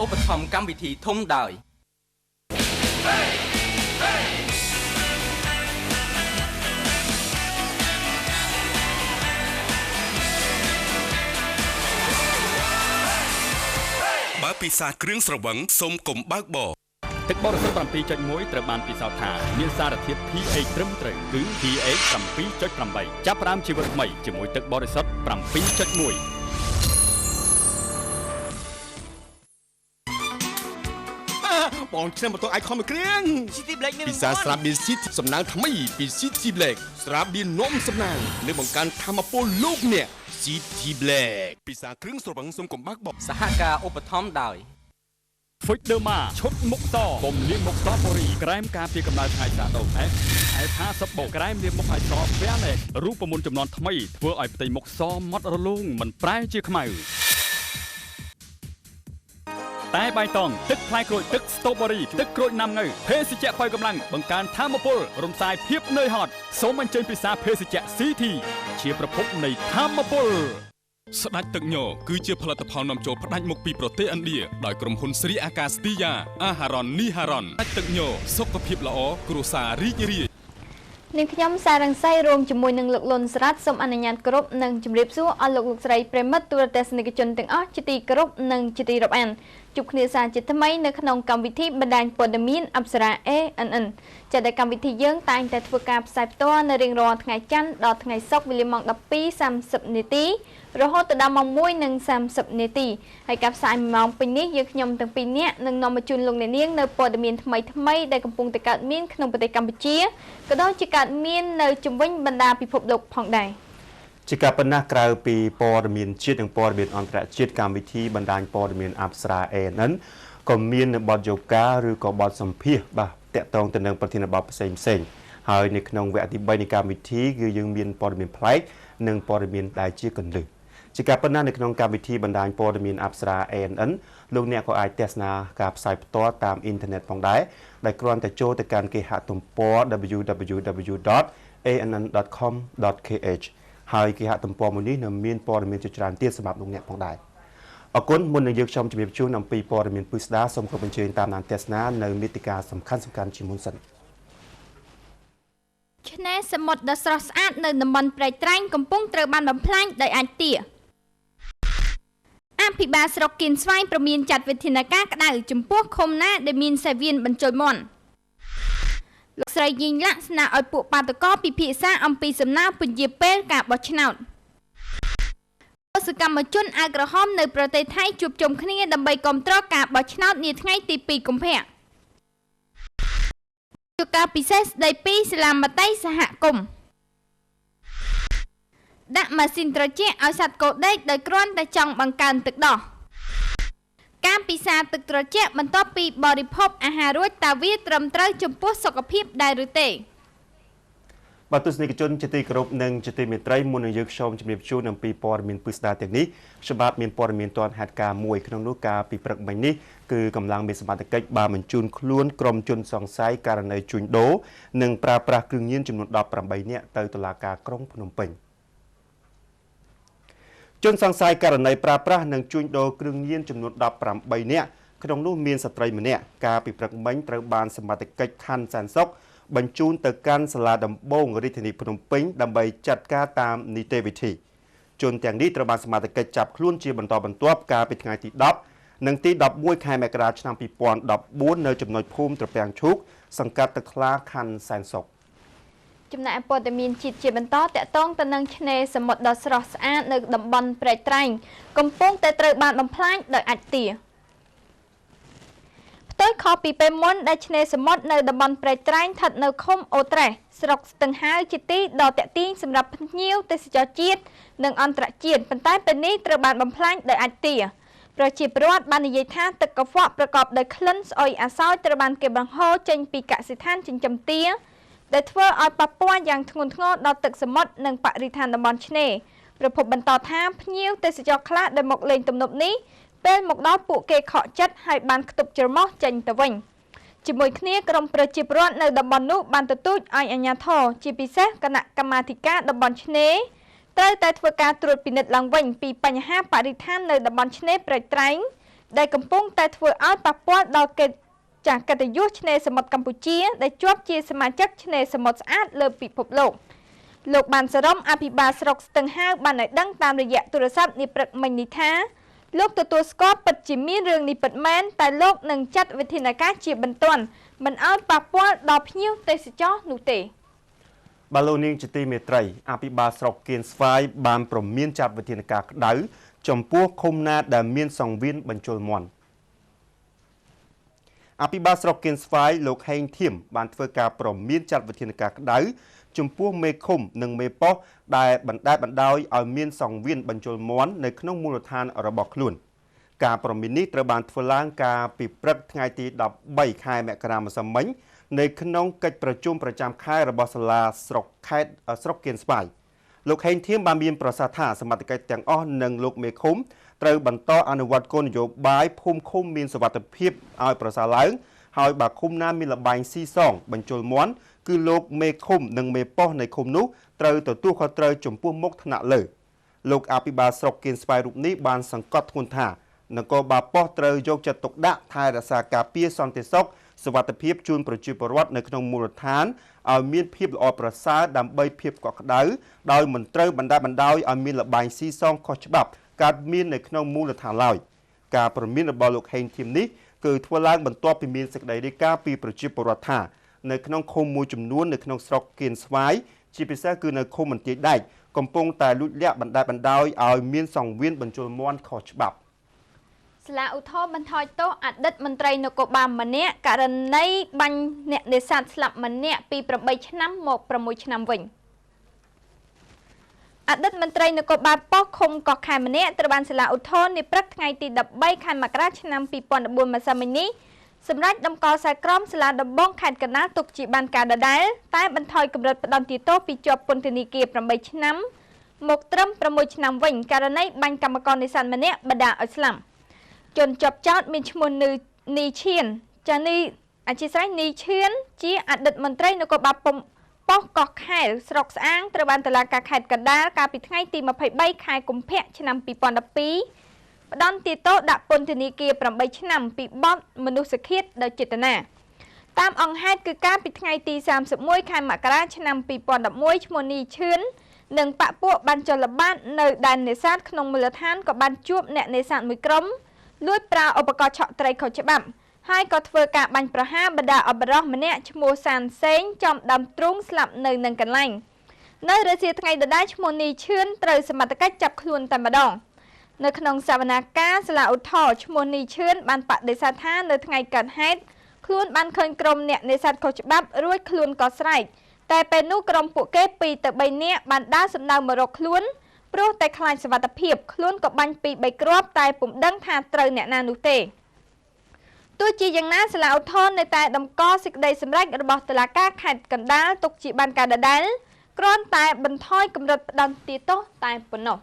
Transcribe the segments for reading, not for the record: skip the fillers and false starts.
ឧបត្ថម្ភកម្មវិធីធំដោយបើពិសាគ្រឿងស្រវឹងសូមកុំបើកបរទឹកបរិសុទ្ធ 7.1 ត្រូវបានពិសោធន៍ថាមានសារធាតុ pH ត្រឹមត្រូវគឺ pH 7.8 ចាប់ផ្ដើមជីវិតថ្មីជាមួយទឹកបរិសុទ្ធ 7.1បងឆ្នាំបន្ទោអាចខំមួយគ្រឿង City Black មានពិសាស្រាបៀនស៊ីតសំណាងថ្មីពី City Black ស្រាបៀននំសំណាងលើបង្កើនធម៌ពលលោកអ្នក City Black ពិសាគ្រឿងស្រវឹងសូមកុំបើកបរសហការឧបត្ថម្ភដោយ Fuchderma ឈុតមុខតកុំលាងមុខតបូរីក្រែមការពារកម្ដៅថ្ងៃសាដូ F50 បូក្រែមលាងមុខឲ្យស្រស់វាណែរូបមន្តចំនួនថ្មីធ្វើឲ្យផ្ទៃមុខសម៉ត់រលោងមិនប្រែជាខ្មៅតែបៃតងទឹកផ្លែក្រូចទឹកស្ទ្រូប៊េរីទឹកក្រូចណាំងៅភេសជ្ជៈប៉ៅកម្លាំងបង្កើនធម៌ពលរំសាយភាពនឿយហត់សូមអញ្ជើញពិសាភេសជ្ជៈ CT ជាប្រភពនៃធម៌ពលស្ដេចទឹកញគឺជាផលិតផលនាំចូលផ្ដាច់មុខពីប្រទេសឥណ្ឌាដោយក្រុមហ៊ុនស្រីអាកាសទីយ៉ាអាហារ៉ននីហារ៉នស្ដេចទឹកញសុខភាពល្អគ្រួសាររីករាយនាងខ្ញុំសារងសីរួមជាមួយនឹងលោកលុនស្រាតសូមអនុញ្ញាតគោរពនិងជម្រាបសួរអស់លោកស្រីប្រិមិត្តទូរទស្សនិកជនទាំងអស់ជាទីគោរពនិងជាទីរាប់អានជួបគ្នាសាជាថ្មីនៅក្នុងកម្មវិធីបណ្ដាញព័ត៌មានអប្សរា ANN ចាត់តែកម្មវិធីយើងតែងតែធ្វើការផ្សាយផ្ទាល់នៅរៀងរាល់ថ្ងៃច័ន្ទដល់ថ្ងៃសុក្រវេលាម៉ោង 12:30 នាទីរហូតដល់ម៉ោង 1:30 នាទីហើយការផ្សាយម៉ោងពេញនេះយើងខ្ញុំទាំងពីរនាក់នឹងនាំមកជូនលោកអ្នកនាងនៅព័ត៌មានថ្មីៗដែលកំពុងតែកើតមានក្នុងប្រទេសកម្ពុជាក៏ដូចជាកើតមាននៅជុំវិញបណ្ដាពិភពលោកផងដែរជាការប៉ុណ្ណាក្រៅពីព័ត៌មានជាតិនិងព័ត៌មានអន្តរជាតិកម្មវិធីបណ្ដាញព័ត៌មានអប្សរា ANN ក៏មាននៅបទយោការឬក៏បទសម្ភាសបាទតាក់ទងទៅនឹងប្រធានបទផ្សេងៗហើយនៅក្នុងវគ្គទី3នៃកម្មវិធីគឺយើងមានព័ត៌មានប្លែកនិងព័ត៌មានដែលជាកន្លឹះជាការប៉ុណ្ណានៅក្នុងកម្មវិធីបណ្ដាញព័ត៌មានអប្សរា ANN លោកអ្នកក៏អាចទស្សនាការផ្សាយផ្ទាល់តាមអ៊ីនធឺណិតផងដែរដែលគ្រាន់តែចូលទៅកាន់គេហទំព័រ www.ann.com.kh ហើយគេហទំព័រមួយនេះនៅមានព័ត៌មានជាច្រើនទៀតសម្រាប់លោកអ្នកផងដែរអរគុណមុននឹងយើងខ្ញុំជម្រាបជូនអំពីព័ត៌មានពិស្ដាសូមគោរពអញ្ជើញតាមដានទស្សនានៅនីតិកាសំខាន់ជាមុនសិនឆ្នេរសមុទ្រដ៏ស្រស់ស្អាតនៅតំបន់ព្រែកត្រាញ់កំពុងត្រូវបានបំផ្លាញដោយអាចទាអភិបាលស្រុកគៀនស្វាយប្រមានចាត់វិធានការក្តៅចំពោះឃុំណាដែលមានសេវានបញ្ចូលមន់លោកស្រីយីងឡាក់ស្នើឲ្យពួកបាតកោពិភាក្សាអំពីសំណើពន្យាពេលការបោះឆ្នោតសកម្មជនអាវក្រហមនៅប្រទេសថៃជួបជុំគ្នាដើម្បីគាំទ្រការបោះឆ្នោតនាថ្ងៃទី 2 កុម្ភៈជួការពិសេសស្ដីពីសិលាមតីសហគមន៍ដាក់ម៉ាស៊ីនត្រជាក់ឲ្យសត្វគោដេកដោយគ្រាន់តែចង់បង្កើនទឹកដោះការពិសាទឹកត្រជាក់បន្ទាប់ពីបរិភោគអាហាររួចតើវាត្រឹមត្រូវចំពោះសុខភាពដែរឬទេបាទទស្សនិកជនជាទីគោរពនិងជាទីមេត្រីមុននឹងយើងខ្ញុំជម្រាបជូនអំពីព័ត៌មានពិស្ដាទាំងនេះខ្ញុំបាទមានព័ត៌មានទាន់ហេតុការណ៍មួយក្នុងនោះការពីព្រឹកមិញនេះគឺកម្លាំងមេសមត្ថកិច្ចបានបញ្ជូនខ្លួនក្រុមជនសង្ស័យករណីជួញដូរនិងប្រើប្រាស់គ្រឿងញៀនចំនួន18នាក់ទៅតុលាការក្រុងភ្នំពេញជនសង្ស័យករណីប្រើប្រាស់និងជួញដូរគ្រឿងញៀនចំនួន18នាក់ក្នុងនោះមានស្ត្រីម្នាក់កាលពីព្រឹកមិញត្រូវបានសមត្ថកិច្ចខណ្ឌសែនសុខបញ្ជូនទៅកាន់សាលាដំបងរាជធានីភ្នំពេញដើម្បីចាត់ការតាមនីតិវិធីជនទាំងនេះត្រូវបានសមត្ថកិច្ចចាប់ខ្លួនជាបន្តបន្ទាប់កាលពីថ្ងៃទី10និងទី11ខែមករាឆ្នាំ2014នៅចំណុចភូមិត្រពាំងឈូកសង្កាត់ទឹកថ្លាខណ្ឌសែនសុខចំណែកព័ត៌មានជាតិជាបន្តតកតងទៅនឹងឆ្នេរសមុទ្រដ៏ស្រស់ស្អាតនៅតំបន់ព្រែកត្រាញ់កំពុងតែត្រូវបានបំផ្លាញដោយអាចទាផ្ទុយខុសពីពេលមុនដែលឆ្នេរសមុទ្រនៅតំបន់ព្រែកត្រាញ់ស្ថិតនៅឃុំអូត្រេសស្រុកស្ទឹងហាវជាទីដ៏ទាក់ទាញសម្រាប់ភ្ញៀវទេសចរជាតិនិងអន្តរជាតិប៉ុន្តែពេលនេះត្រូវបានបំផ្លាញដោយអាចទាប្រជាពលរដ្ឋបាននិយាយថាទឹកកខ្វក់ប្រកបដោយក្លិនស្អុយអាសោចត្រូវបានគេបង្ហូរចេញពីកសិដ្ឋានចិញ្ចឹមទាដែលធ្វើឲ្យប៉ះពាល់យ៉ាងធ្ងន់ធ្ងរដល់ទឹកសមុទ្រនិងបរិស្ថានតំបន់ឆ្នេរប្រពន្ធបន្តថាភ្ញៀវទេសចរខ្លះដែលមកលេងទំនប់នេះពេលមកដល់ពួកគេខកចិត្តហើយបានខ្ទប់ច្រមុះចេញទៅវិញជាមួយគ្នាក្រុមប្រជាពលរដ្ឋនៅតំបន់នោះបានទទូចឲ្យអាជ្ញាធរជាពិសេសគណៈកម្មាធិការតំបន់ឆ្នេរត្រូវតែធ្វើការត្រួតពិនិត្យឡើងវិញពីបញ្ហាបរិស្ថាននៅតំបន់ឆ្នេរព្រែកត្រាញ់ ដែលកំពុងតែធ្វើឲ្យប៉ះពាល់ដល់កិត្តិយសឆ្នេរសមុទ្រកម្ពុជាដែលជាប់ជាសមាជិកឆ្នេរសមុទ្រស្អាតលើពិភពលោកលោកបានសរុបអភិបាលស្រុកស្ទឹងហាវបានឲ្យដឹងតាមរយៈទូរស័ព្ទនាព្រឹកមិញនេះថាលោកទទួលស្គាល់ពិតជាមានរឿងនេះពិតមែនតែលោកនឹងចាត់វិធានការជាបន្ទាន់មិនឲ្យប៉ះពាល់ដល់ភ្ញៀវទេសចរនោះទេបាឡូនីងជាទីមេត្រីអភិបាលស្រុកគៀនស្វាយបានប្រមានចាត់វិធានការក្តៅចំពោះឃុំណាដែលមានសង្វៀនបញ្ជុលមាន់អភិបាលស្រុកគៀនស្វាយលោកហេងធៀមបានធ្វើការប្រមានចាត់វិធានការក្តៅចំពោះមេឃុំនិងមេប៉ុស្តិ៍ដែលបណ្ដោយឲ្យមានសង្វៀនបញ្ជុលមាន់នៅក្នុងមូលដ្ឋានរបស់ខ្លួនការប្រមាននេះត្រូវបានធ្វើឡើងកាលពីព្រឹកថ្ងៃទី13ខែមករាម្សិលមិញនៅក្នុងកិច្ចប្រជុំប្រចាំខែរបស់សាលាស្រុកគៀនស្វាយលោកហេងធៀមបានមានប្រសាសន៍ថាសមត្ថកិច្ចទាំងអស់និងលោកមេឃុំត្រូវបន្តអនុវត្តគោលនយោបាយភូមិឃុំមានសុវត្ថិភាពឲ្យប្រសើរឡើងហើយបើឃុំណាមានលបែងស៊ីសងបញ្ជុលមាន់គឺលោកមេឃុំនិងមេប៉ុស្តិ៍នៃឃុំនោះត្រូវទទួលខុសត្រូវចំពោះមុខថ្នាក់លើលោកអភិបាលស្រុកគៀនស្វាយរូបនេះបានសង្កត់ធ្ងន់ថានគរបាលប៉ុស្តិ៍ត្រូវយកចិត្តទុកដាក់ថែរក្សាការពារសន្តិសុខសុវត្ថិភាពជូនប្រជាពលរដ្ឋនៅក្នុងមូលដ្ឋានឲ្យមានភាពល្អប្រសើរដើម្បីភាពកក់ក្ដៅដោយមិនត្រូវបណ្ដោយឲ្យមានលបែងស៊ីសងខុសច្បាប់កើតមាននៅក្នុងមូលដ្ឋានឡើយការប្រមានរបស់លោកហេងធៀមនេះគឺធ្វើឡើងបន្ទាប់ពីមានសេចក្តីរាយការណ៍ពីប្រជាពលរដ្ឋថានៅក្នុងឃុំមួយចំនួននៅក្នុងស្រុកគៀនស្វាយជាពិសេសគឺនៅឃុំមន្ទីរដែកកំពុងតែលួចលាក់បណ្ដោយឲ្យមានសង្វៀនបញ្ជុលមាន់ខុសច្បាប់សាលាឧទ្ធរបន្ថយទោសអតីតមន្ត្រីនគរបាលម្នាក់ករណីបាញ់អ្នកនេសាទស្លាប់ម្នាក់ពី8ឆ្នាំមក6ឆ្នាំវិញអតីតមន្ត្រីនគរបាលប៉ុស្តិ៍ឃុំកោះខេមម្នាក់ត្រូវបានសាលាឧទ្ធរនាព្រឹកថ្ងៃទី13ខែមករាឆ្នាំ2014ម្សិលមិញនេះសម្រាប់ដំកល់ខ្សែក្រមសាលាដំបងខេត្តកណ្ដាលទុកជាបានការដដែលតែបន្ថយកម្រិតផ្តន្ទាទោសពីជាប់ពន្ធនាគារ8ឆ្នាំមកត្រឹម6ឆ្នាំវិញករណីបាញ់កម្មករនេសាទម្នាក់បណ្ដាលឲ្យស្លាប់ជនជាប់ចោទមានឈ្មោះនីឈៀនចានីអធិស្ឋាននីឈៀនជាអតីតមន្ត្រីនគរបាលប៉ុស្តិ៍កោះខេត្តស្រុកស្អាងត្រូវបានតុលាការខេត្តកណ្ដាលកាលពីថ្ងៃទី23ខែកុម្ភៈឆ្នាំ2012ផ្តន្ទាទោសដាក់ពន្ធនាគារ8ឆ្នាំពីបទមនុស្សឃាតដោយចេតនាតាមអង្គហេតុគឺកាលពីថ្ងៃទី31ខែមករាឆ្នាំ2011ឈ្មោះនីឈឿននិងបពពួកបានចុះល្បាតនៅដែននេសាទក្នុងមូលដ្ឋានក៏បានជួបអ្នកនេសាទមួយក្រុមលួចប្រើឧបករណ៍ឆក់ត្រីខុសច្បាប់ហើយក៏ធ្វើការបាញ់ប្រហារបណ្ដាអបរោះម្នាក់ឈ្មោះសានសេងចំដើមទ្រូងស្លាប់នៅនឹងកន្លែងនៅរសៀលថ្ងៃដដែលឈ្មោះនីឈឿនត្រូវសមត្ថកិច្ចចាប់ខ្លួនតែម្ដងនៅក្នុងសវនាការសាលាឧទ្ធរឈ្មោះនីឈឿនបានបដិសេធថានៅថ្ងៃកើតហេតុខ្លួនបានឃើញក្រុមអ្នកនេសាទខុសច្បាប់រួចខ្លួនក៏ស្រែកតែពេលនោះក្រុមពួកគេ2ទៅ3នាក់បានដើរសម្ដៅមករកខ្លួនព្រោះតែខ្លាចសុវត្ថិភាពខ្លួនក៏បាញ់2 3គ្រាប់តែពុំដឹងថាត្រូវអ្នកណានោះទេទោះជាយ៉ាងណាសាលាឧទ្ធរនៅតែតម្កល់សេចក្តីសម្រេចរបស់តុលាការខេត្តកណ្ដាលទុកជាបានការដដែលគ្រាន់តែបន្ថយកម្រិតផ្តន្ទាទោសតែប៉ុណ្ណោះ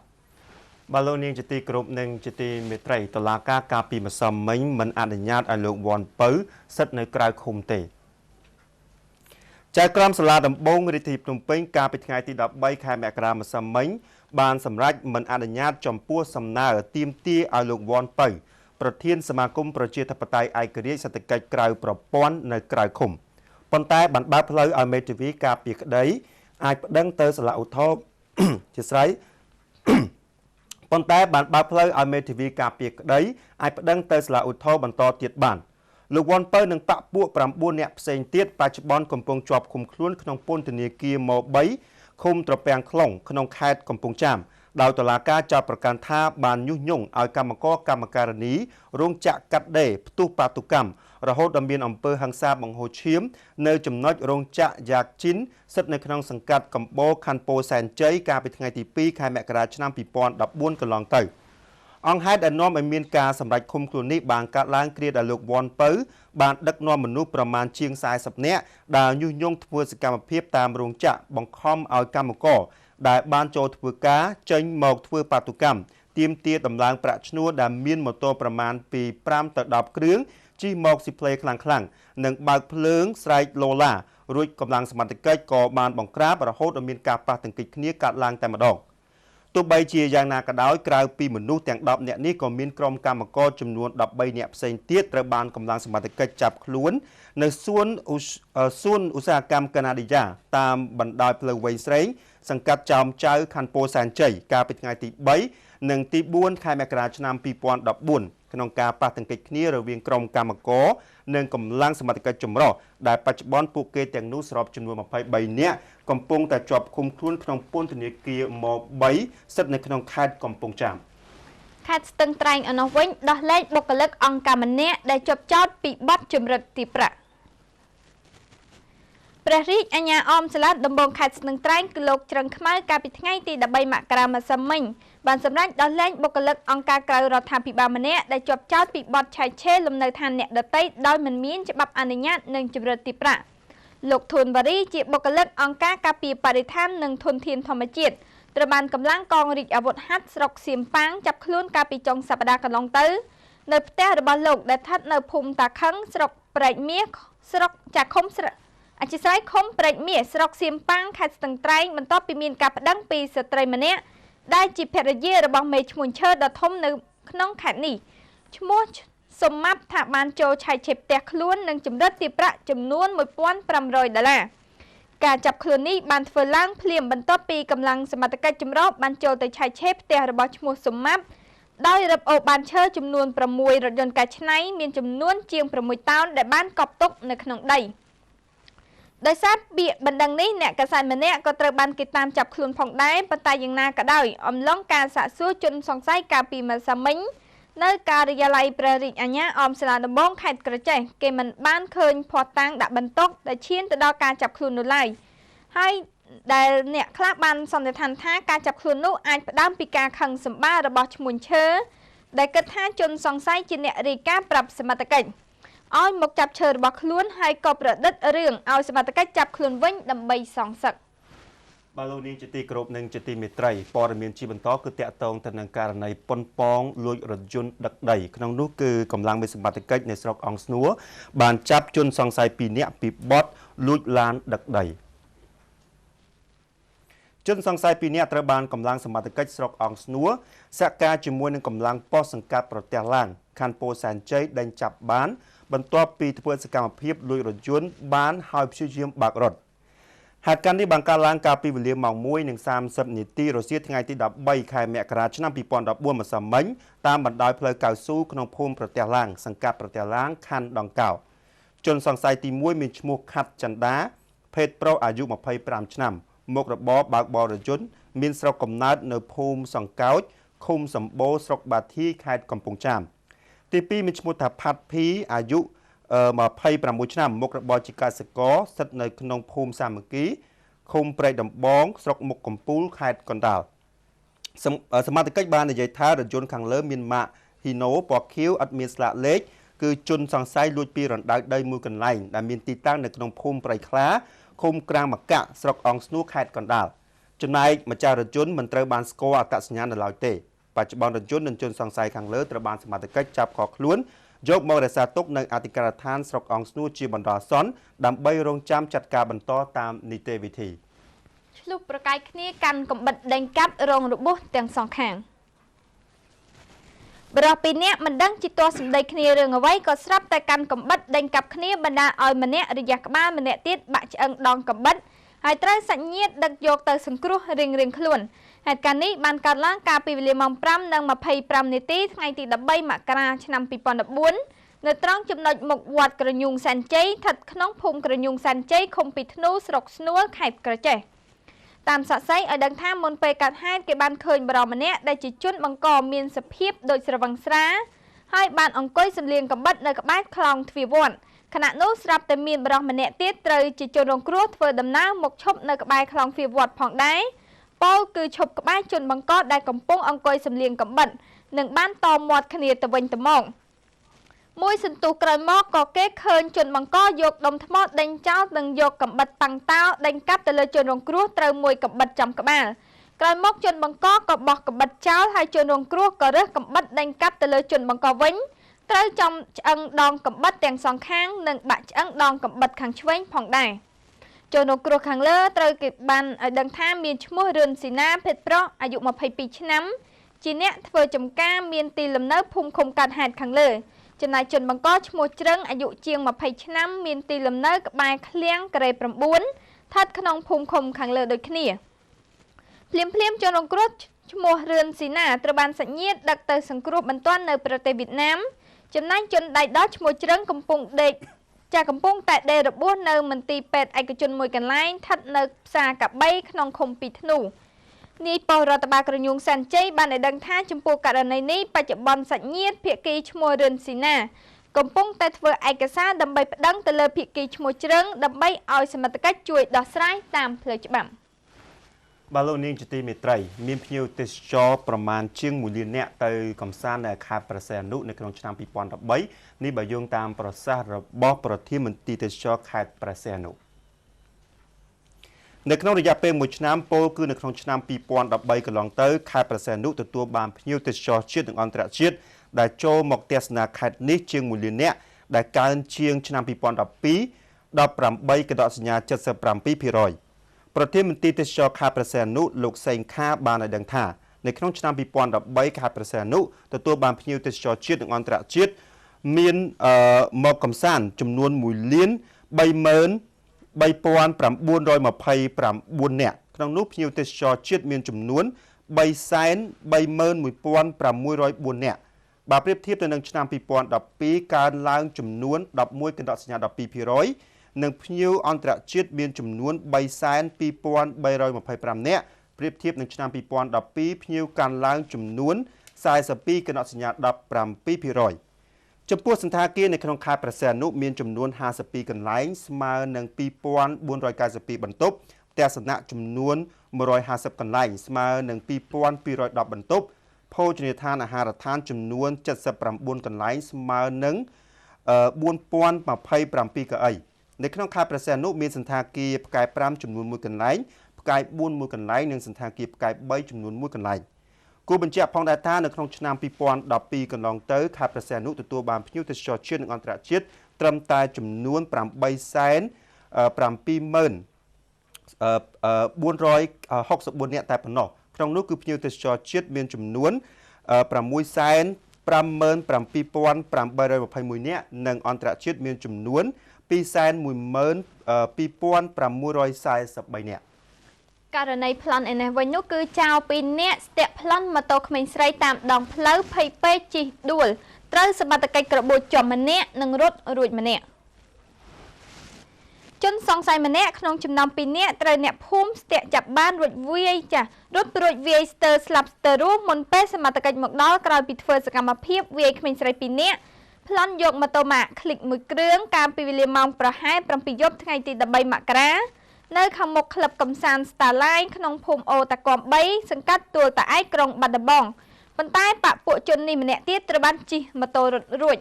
បាឡូនីងជាទីគោរពនិងជាទីមេត្រីតុលាការកាលពីម្សិលមិញមិនអនុញ្ញាតឲ្យលោកវ៉ាន់ពៅសិទ្ធនៅក្រៅឃុំទេចៅក្រមសាលាដំបងរាជធានីភ្នំពេញកាលពីថ្ងៃទី13ខែមករាម្សិលមិញបានសម្រេចមិនអនុញ្ញាតចំពោះសំណើទាមទារឲ្យលោកវ៉ាន់ពៅប្រធានសមាគមប្រជាធិបតេយ្យឯករាជ្យសេដ្ឋកិច្ចក្រៅប្រព័ន្ធនៅក្រៅឃុំប៉ុន្តែបានបើកផ្លូវឲ្យមេធាវីការពារក្តីអាចប្តឹងទៅសាលាឧទ្ធរជាស្រ័យប៉ុន្តែបានបើកផ្លូវឲ្យមេធាវីការពារក្តីអាចប្តឹងទៅសាលាឧទ្ធរបន្តទៀតបានលោកវ៉ាន់ពៅនិងបកពួក9នាក់ផ្សេងទៀតបច្ចុប្បន្នកំពុងជាប់ឃុំខ្លួនក្នុងពន្ធនាគារម៉3ឃុំត្រពាំង ខ្លុងក្នុងខេត្តកំពង់ចាមដោយតុលាការចោទប្រកាន់ថាបានញុះញង់ឲ្យកម្មករកម្មការិនីរោងចក្រកាត់ដេរផ្ទុះបាតុកម្មរហូតដល់មានអំពើហិង្សាបង្ហូរឈាមនៅចំណុចរោងចក្រយ៉ាកជីនស្ថិតនៅក្នុងសង្កាត់កំបោរខណ្ឌពោធិ៍សែនជ័យកាលពីថ្ងៃទី2ខែមករាឆ្នាំ2014កន្លងទៅអង្គហេតុដែលនាំឲ្យមានការសម្រេចឃុំខ្លួននេះបានកាត់ឡើងគ្រាដែលលោកវ៉ាន់ពៅបានដឹកនាំមនុស្សប្រមាណជាង40នាក់ដែលញុះញង់ធ្វើសកម្មភាពតាមរោងចក្របង្ខំឲ្យកម្មករដែលបានចូលធ្វើការចេញមកធ្វើបាតុកម្មទាមទារដំឡើងប្រាក់ឈ្នួលដែលមានម៉ូតូប្រមាណពី5ទៅ10គ្រឿងជិះមកស៊ីផ្លេខ្លាំងនិងបើកភ្លើងស្រែកឡូឡារួចកម្លាំងសមត្ថកិច្ចក៏បានបង្ក្រាបរហូតដល់មានការប៉ះទង្គិចគ្នាកាត់ឡើងតែម្ដងទ ទោះបីជាយ៉ាងណាក៏ដោយក្រៅពីមនុស្សទាំង10នាក់នេះក៏មានក្រុមកម្មករចំនួន13នាក់ផ្សេងទៀតត្រូវបានកម្លាំងសមត្ថកិច្ចចាប់ខ្លួននៅសួនឧស្សាហកម្មកាណាឌីយ៉ាតាមបណ្ដោយផ្លូវវែងស្រេងសង្កាត់ចោមចៅខណ្ឌពោធិ៍សែនជ័យកាលពីថ្ងៃទី3និងទី4ខែមករាឆ្នាំ2014ក្នុងការប៉ះទង្គិចគ្នារវាងក្រុមកម្មករនិងកម្លាំងសមត្ថកិច្ចចម្រុះដែលបច្ចុប្បន្នពួកគេទាំងនោះសរុបចំនួន23នាក់កំពុងតែជាប់ឃុំខ្លួនក្នុងពន្ធនាគារម3ស្ថិតនៅក្នុងខេត្តកំពង់ចាមខេត្តស្ទឹងត្រែងឯនោះវិញដោះលែងបុគ្គលិកអង្គការម្នាក់ដែលជាប់ចោទពីបទចម្រិតទីប្រាក់ព្រះរាជអាជ្ញាអមសាលាដំបងខេត្តស្ទឹងត្រែងគឺលោកច្រឹងខ្មៅកាលពីថ្ងៃទី13មករាម្សិលមិញបានសម្រេចដោះលែងបុគ្គលិកអង្គការក្រៅរដ្ឋាភិបាលម្នាក់ដែលជាប់ចោទពីបទឆែកឆេរលំនៅឋានអ្នកដទៃដោយមិនមានច្បាប់អនុញ្ញាតនិងចម្រិតទីប្រាក់លោកធួនវ៉ារីជាបុគ្គលិកអង្គការការពារបរិស្ថាននិងធនធានធម្មជាតិត្រូវបានកម្លាំងកងរាជអាវុធហត្ថស្រុកសៀមប៉ាងចាប់ខ្លួនកាលពីចុងសប្តាហ៍កន្លងទៅនៅផ្ទះរបស់លោកដែលស្ថិតនៅភូមិតាខឹងស្រុកព្រែកមាសស្រុកចាខុំស្រុកអធិស្ឋានឃុំព្រែកមាសស្រុកសៀមប៉ាងខេត្តស្ទឹងត្រែងបន្ទាប់ពីមានការប្តឹងពីស្ត្រីម្នាក់ដែលជាភរិយារបស់មេឈ្មោះឈើដ៏ធំនៅក្នុងខេត្តនេះឈ្មោះសុម៉ាប់ថាបានចូលឆែកឆេរផ្ទះខ្លួននិងចម្រិតទីប្រាក់ចំនួន$1,500ការចាប់ខ្លួននេះបានធ្វើឡើងភ្លាមបន្ទាប់ពីកម្លាំងសមត្ថកិច្ចចម្រុះបានចូលទៅឆែកឆេរផ្ទះរបស់ឈ្មោះសុម៉ាប់ដោយរឹបអូសបានឈើចំនួន6រថយន្តកែច្នៃមានចំនួនជាង6តោនដែលបានកប់ទុកនៅក្នុងដីដោយសារពាក្យបណ្ដឹងនេះអ្នកកាសែតម្នាក់ក៏ត្រូវបានគេតាមចាប់ខ្លួនផងដែរប៉ុន្តែយ៉ាងណាក៏ដោយអំឡុងការសាកសួរជនសង្ស័យកាលពីម្សិលមិញនៅការិយាល័យព្រះរាជអាជ្ញាអមសាលាដំបងខេត្តក្រចេះគេមិនបានឃើញភស្តុតាងដាក់បន្ទុកដែលឈានទៅដល់ការចាប់ខ្លួននោះឡើយហើយដែលអ្នកខ្លះបានសន្និដ្ឋានថាការចាប់ខ្លួននោះអាចផ្ដើមពីការខឹងសម្បាររបស់ឈ្មួញឈើដែលគិតថាជនសង្ស័យជាអ្នករាយការណ៍ប្រាប់សមត្ថកិច្ចឲ្យមកចាប់ឈើរបស់ខ្លួនហើយក៏ប្រឌិតរឿងឲ្យសមត្ថកិច្ចចាប់ខ្លួនវិញដើម្បីសងសឹកបាទលោកនាងជាទីគោរពនិងជាទីមេត្រីព័ត៌មានជាបន្តគឺតាក់ទងទៅនឹងករណីប៉ុនប៉ងលួចរថយន្តដឹកដីក្នុងនោះគឺកម្លាំងមេសមត្ថកិច្ចនៅស្រុកអង្គស្នួរបានចាប់ជនសង្ស័យ2នាក់ពីបទលួចឡានដឹកដីជនសង្ស័យ2នាក់ត្រូវបានកម្លាំងសមត្ថកិច្ចស្រុកអង្គស្នួរសហការជាមួយនឹងកម្លាំងប៉ុស្តិ៍សង្កាត់ប្រទះឡានខណ្ឌពោធិ៍សែនជ័យដេញចាប់បានបន្ទាប់ពីធ្វើសកម្មភាពលួចរថយន្តបានហើយព្យាយាមបើករថហេតុការណ៍នេះបានកើតឡើងកាលពីវេលាម៉ោង1:30នាទីរសៀលថ្ងៃទី13ខែមករាឆ្នាំ2014ម្សិលមិញតាមបណ្ដោយផ្លូវកៅស៊ូក្នុងភូមិប្រទះឡាងសង្កាត់ប្រទះឡាងខណ្ឌដង្កោជនសង្ស័យទី1មានឈ្មោះខាត់ចន្ទាភេទប្រុសអាយុ25ឆ្នាំមុខរបរបើកបររថយន្តមានស្រុកកំណើតនៅភូមិសង្កោចឃុំសម្បូរស្រុកបាធីខេត្តកំពង់ចាមទី2មានឈ្មោះថាផាត់ភីអាយុ26ឆ្នាំមុខរបរជាកសិករស្ថិតនៅក្នុងភូមិសាមគ្គីឃុំព្រែកដំបងស្រុកមុខកំពូលខេត្តកណ្ដាលសមត្ថកិច្ចបាននិយាយថារថយន្តខាងលើមានម៉ាក Hino ពណ៌ខៀវអត់មានស្លាកលេខគឺជនសង្ស័យលួចពីរណ្ដៅដីមួយកន្លែងដែលមានទីតាំងនៅក្នុងភូមិព្រៃខ្លាឃុំក្រាំងមកៈស្រុកអង្គស្នួរខេត្តកណ្ដាលចំណែកម្ចាស់រថយន្តមិនត្រូវបានស្គាល់អត្តសញ្ញាណនៅឡើយទេបច្ចុប្បន្នរថយន្តនិងជនសង្ស័យខាងលើត្រូវបានសមត្ថកិច្ចចាប់ខកខ្លួនយកមករក្សាទុកនៅអធិការដ្ឋានស្រុកអង្គស្នួរជាបណ្ដោះអាសន្នដើម្បីរងចាំចាត់ការបន្តតាមនីតិវិធីឆ្លុះប្រកែកគ្នាកាន់កំបិតដេញកាប់រងរបួសទាំងសងខាងបរិបពីអ្នកមិនដឹងជាទាស់សម្ដីគ្នារឿងអ្វីក៏ស្រាប់តែកាន់កំបិតដេញកាប់គ្នាបណ្ដាឲ្យម្នាក់រយះក្បាលម្នាក់ទៀតបាក់ឆ្អឹងដងកំបិតហើយត្រូវសាច់ញាតិដឹកយកទៅសង្គ្រោះរៀងៗខ្លួនហេតុការណ៍នេះបានកើតឡើងកាលពីវេលាម៉ោង5:25នាទីថ្ងៃទី13មករាឆ្នាំ2014នៅត្រង់ចំណុចមុខវត្តក្រញូងសែនជ័យស្ថិតក្នុងភូមិក្រញូងសែនជ័យឃុំពីធ្នូស្រុកស្នួលខេត្តក្រចេះតាមសាកសីឲ្យដឹងថាមុនពេលកើតហេតុគេបានឃើញបរិម្នាក់ដែលជាជនបង្កមានសភាពដូចស្រវឹងស្រាហើយបានអង្គុយសម្លៀងកំបិតនៅក្បែរខ្លោងទ្វារវត្តខណៈនោះស្រាប់តែមានបរិម្នាក់ទៀតត្រូវជាជនរងគ្រោះធ្វើដំណើរមកឈប់នៅក្បែរខ្លោងទ្វារវត្តផងដែរពោលគឺឈប់ក្បែរជនបង្កដែលកំពុងអង្គុយសម្លៀងកំបិតនិងបានតមាត់គ្នាទៅវិញទៅមកមួយសន្ទុះក្រោយមកក៏គេឃើញជនបង្កយកដុំថ្មដេញចោលនិងយកកំបិតតាំងតោដេញកាប់ទៅលើជនរងគ្រោះត្រូវមួយកំបិតចំក្បាលក្រោយមកជនបង្កក៏បោះកំបិតចោលហើយជនរងគ្រោះក៏រើសកំបិតដេញកាប់ទៅលើជនបង្កវិញត្រូវចំឆ្អឹងដងកំបិតទាំងសងខាងនិងបាក់ឆ្អឹងដងកំបិតខាងឆ្វេងផងដែរ ជនរងគ្រោះខាងលើត្រូវគេបានឲ្យដឹងថាមានឈ្មោះរឿនស៊ីណាភេទប្រុសអាយុ22ឆ្នាំជាអ្នកធ្វើចំការមានទីលំនៅភូមិឃុំកាត់ហេតុខាងលើចំណែកជនបង្កឈ្មោះជ្រឹងអាយុជាង20ឆ្នាំមានទីលំនៅក្បែរឃ្លាំងការ៉េ9ស្ថិតក្នុងភូមិឃុំខាងលើដូចគ្នាភ្លាមជនរងគ្រោះឈ្មោះរឿនស៊ីណាត្រូវបានសញ្ញាដឹកទៅសង្គ្រោះបន្ទាន់នៅប្រទេសវៀតណាមចំណែកជនដៃដល់ឈ្មោះជ្រឹងកំពុងតែដេករបួសនៅមន្ទីរពេទ្យឯកជនមួយកន្លែងស្ថិតនៅផ្សារកាបីក្នុងឃុំពីធ្នូនាយប៉ុស្តិ៍រដ្ឋបាលក្រញូងសែនជ័យបានឲ្យដឹងថាចំពោះករណីនេះបច្ចុប្បន្នសាច់ញាតិភាគីឈ្មោះរឿនស៊ីណាកំពុងតែធ្វើឯកសារដើម្បីប្តឹងទៅលើភាគីឈ្មោះជ្រឹងដើម្បីឲ្យសមត្ថកិច្ចជួយដោះស្រាយតាមផ្លូវច្បាប់បាទលោកនាងជាទីមេត្រីមានភ្ញៀវទេសចរប្រមាណជាង1លាននាក់ទៅកំសាន្តនៅខេត្តព្រះសីហនុនៅក្នុងឆ្នាំ2013នេះបើយោងតាមប្រសាសន៍របស់ប្រធានមន្ត្រីទេសចរខេត្តព្រះសីហនុនៅក្នុងរយៈពេល1ឆ្នាំពោលគឺនៅក្នុងឆ្នាំ2013កន្លងទៅខេត្តព្រះសីហនុទទួលបានភ្ញៀវទេសចរជាតិនិងអន្តរជាតិដែលចូលមកទស្សនាខេត្តនេះជាង1លាននាក់ដែលកើនជាងឆ្នាំ2012 18កដកសញ្ញា 77%ប្រធានមន្ត្រីទេសចរខេត្តព្រះសីហនុលោកសេងខាបានឲ្យដឹងថានៅក្នុងឆ្នាំ2013ខេត្តព្រះសីហនុទទួលបានភ្ញៀវទេសចរជាតិនិងអន្តរជាតិមានមកកំសាន្តចំនួន1,33,929 នាក់ក្នុងនោះភ្ញៀវទេសចរជាតិមានចំនួន331,604 នាក់បើប្រៀបធៀបទៅនឹងឆ្នាំ2012កើនឡើងចំនួន11កដកសញ្ញា 12%និងភ្ញៀវអន្តរជាតិមានចំនួន3,2,325 នាក់ប្រៀបធៀបនឹងឆ្នាំ2012ភ្ញៀវកើនឡើងចំនួន42កដកសញ្ញា 17%ចំពោះសណ្ឋាគារនៅក្នុងខេត្តព្រះសីហនុមានចំនួន52កន្លែងស្មើនឹង2,492 បន្ទប់ផ្ទះសំណាក់ចំនួន150កន្លែងស្មើនឹង2,210 បន្ទប់ភោជនីយដ្ឋានអាហារដ្ឋានចំនួន79កន្លែងស្មើនឹង4,027 កៅអីនៅក្នុងខេត្តព្រះសីហនុមានសណ្ឋាគារផ្កាយ5ចំនួន1កន្លែងផ្កាយ4 1កន្លែងនិងសណ្ឋាគារផ្កាយ3ចំនួន1កន្លែងគួរបញ្ជាក់ផងដែរថានៅក្នុងឆ្នាំ2012កន្លងទៅខេត្តព្រះសីហនុទទួលបានភ្ញៀវទេសចរជាតិនិងអន្តរជាតិត្រឹមតែចំនួន8,7,464 នាក់តែប៉ុណ្ណោះក្នុងនោះគឺភ្ញៀវទេសចរជាតិមានចំនួន657,821 នាក់និងអន្តរជាតិមានចំនួន212,643 នាក់ករណីប្លន់ឯនេះវិញនោះគឺចៅ2នាក់ស្ទាក់ប្លន់ម៉ូតូក្មេងស្រីតាមដងផ្លូវភ័យពេកជិះដួលត្រូវសមត្ថកិច្ចក្របួចជាប់ម្នាក់និងរត់រួចម្នាក់ជនសង្ស័យម្នាក់ក្នុងចំណោម2នាក់ត្រូវអ្នកភូមិស្ទាក់ចាប់បានរួចវាយរត់រួចវាយស្ទើរស្លាប់ស្ទើររស់មុនពេលសមត្ថកិច្ចមកដល់ក្រោយពីធ្វើសកម្មភាពវាយក្មេងស្រី2នាក់ប្លន់យកម៉ូតូម៉ាកคลิกមួយគ្រឿងកាលពីវេលាម៉ោងប្រហែល 7 យប់ថ្ងៃទី13មករានៅខាងមុខក្លឹបកំសាន្ត Starline ក្នុងភូមិអូតាគំ3សង្កាត់ទួលតាឯកក្រុងបាត់ដំបងប៉ុន្តែបពពួកជននេះម្នាក់ទៀតត្រូវបានជិះម៉ូតូរត់រួច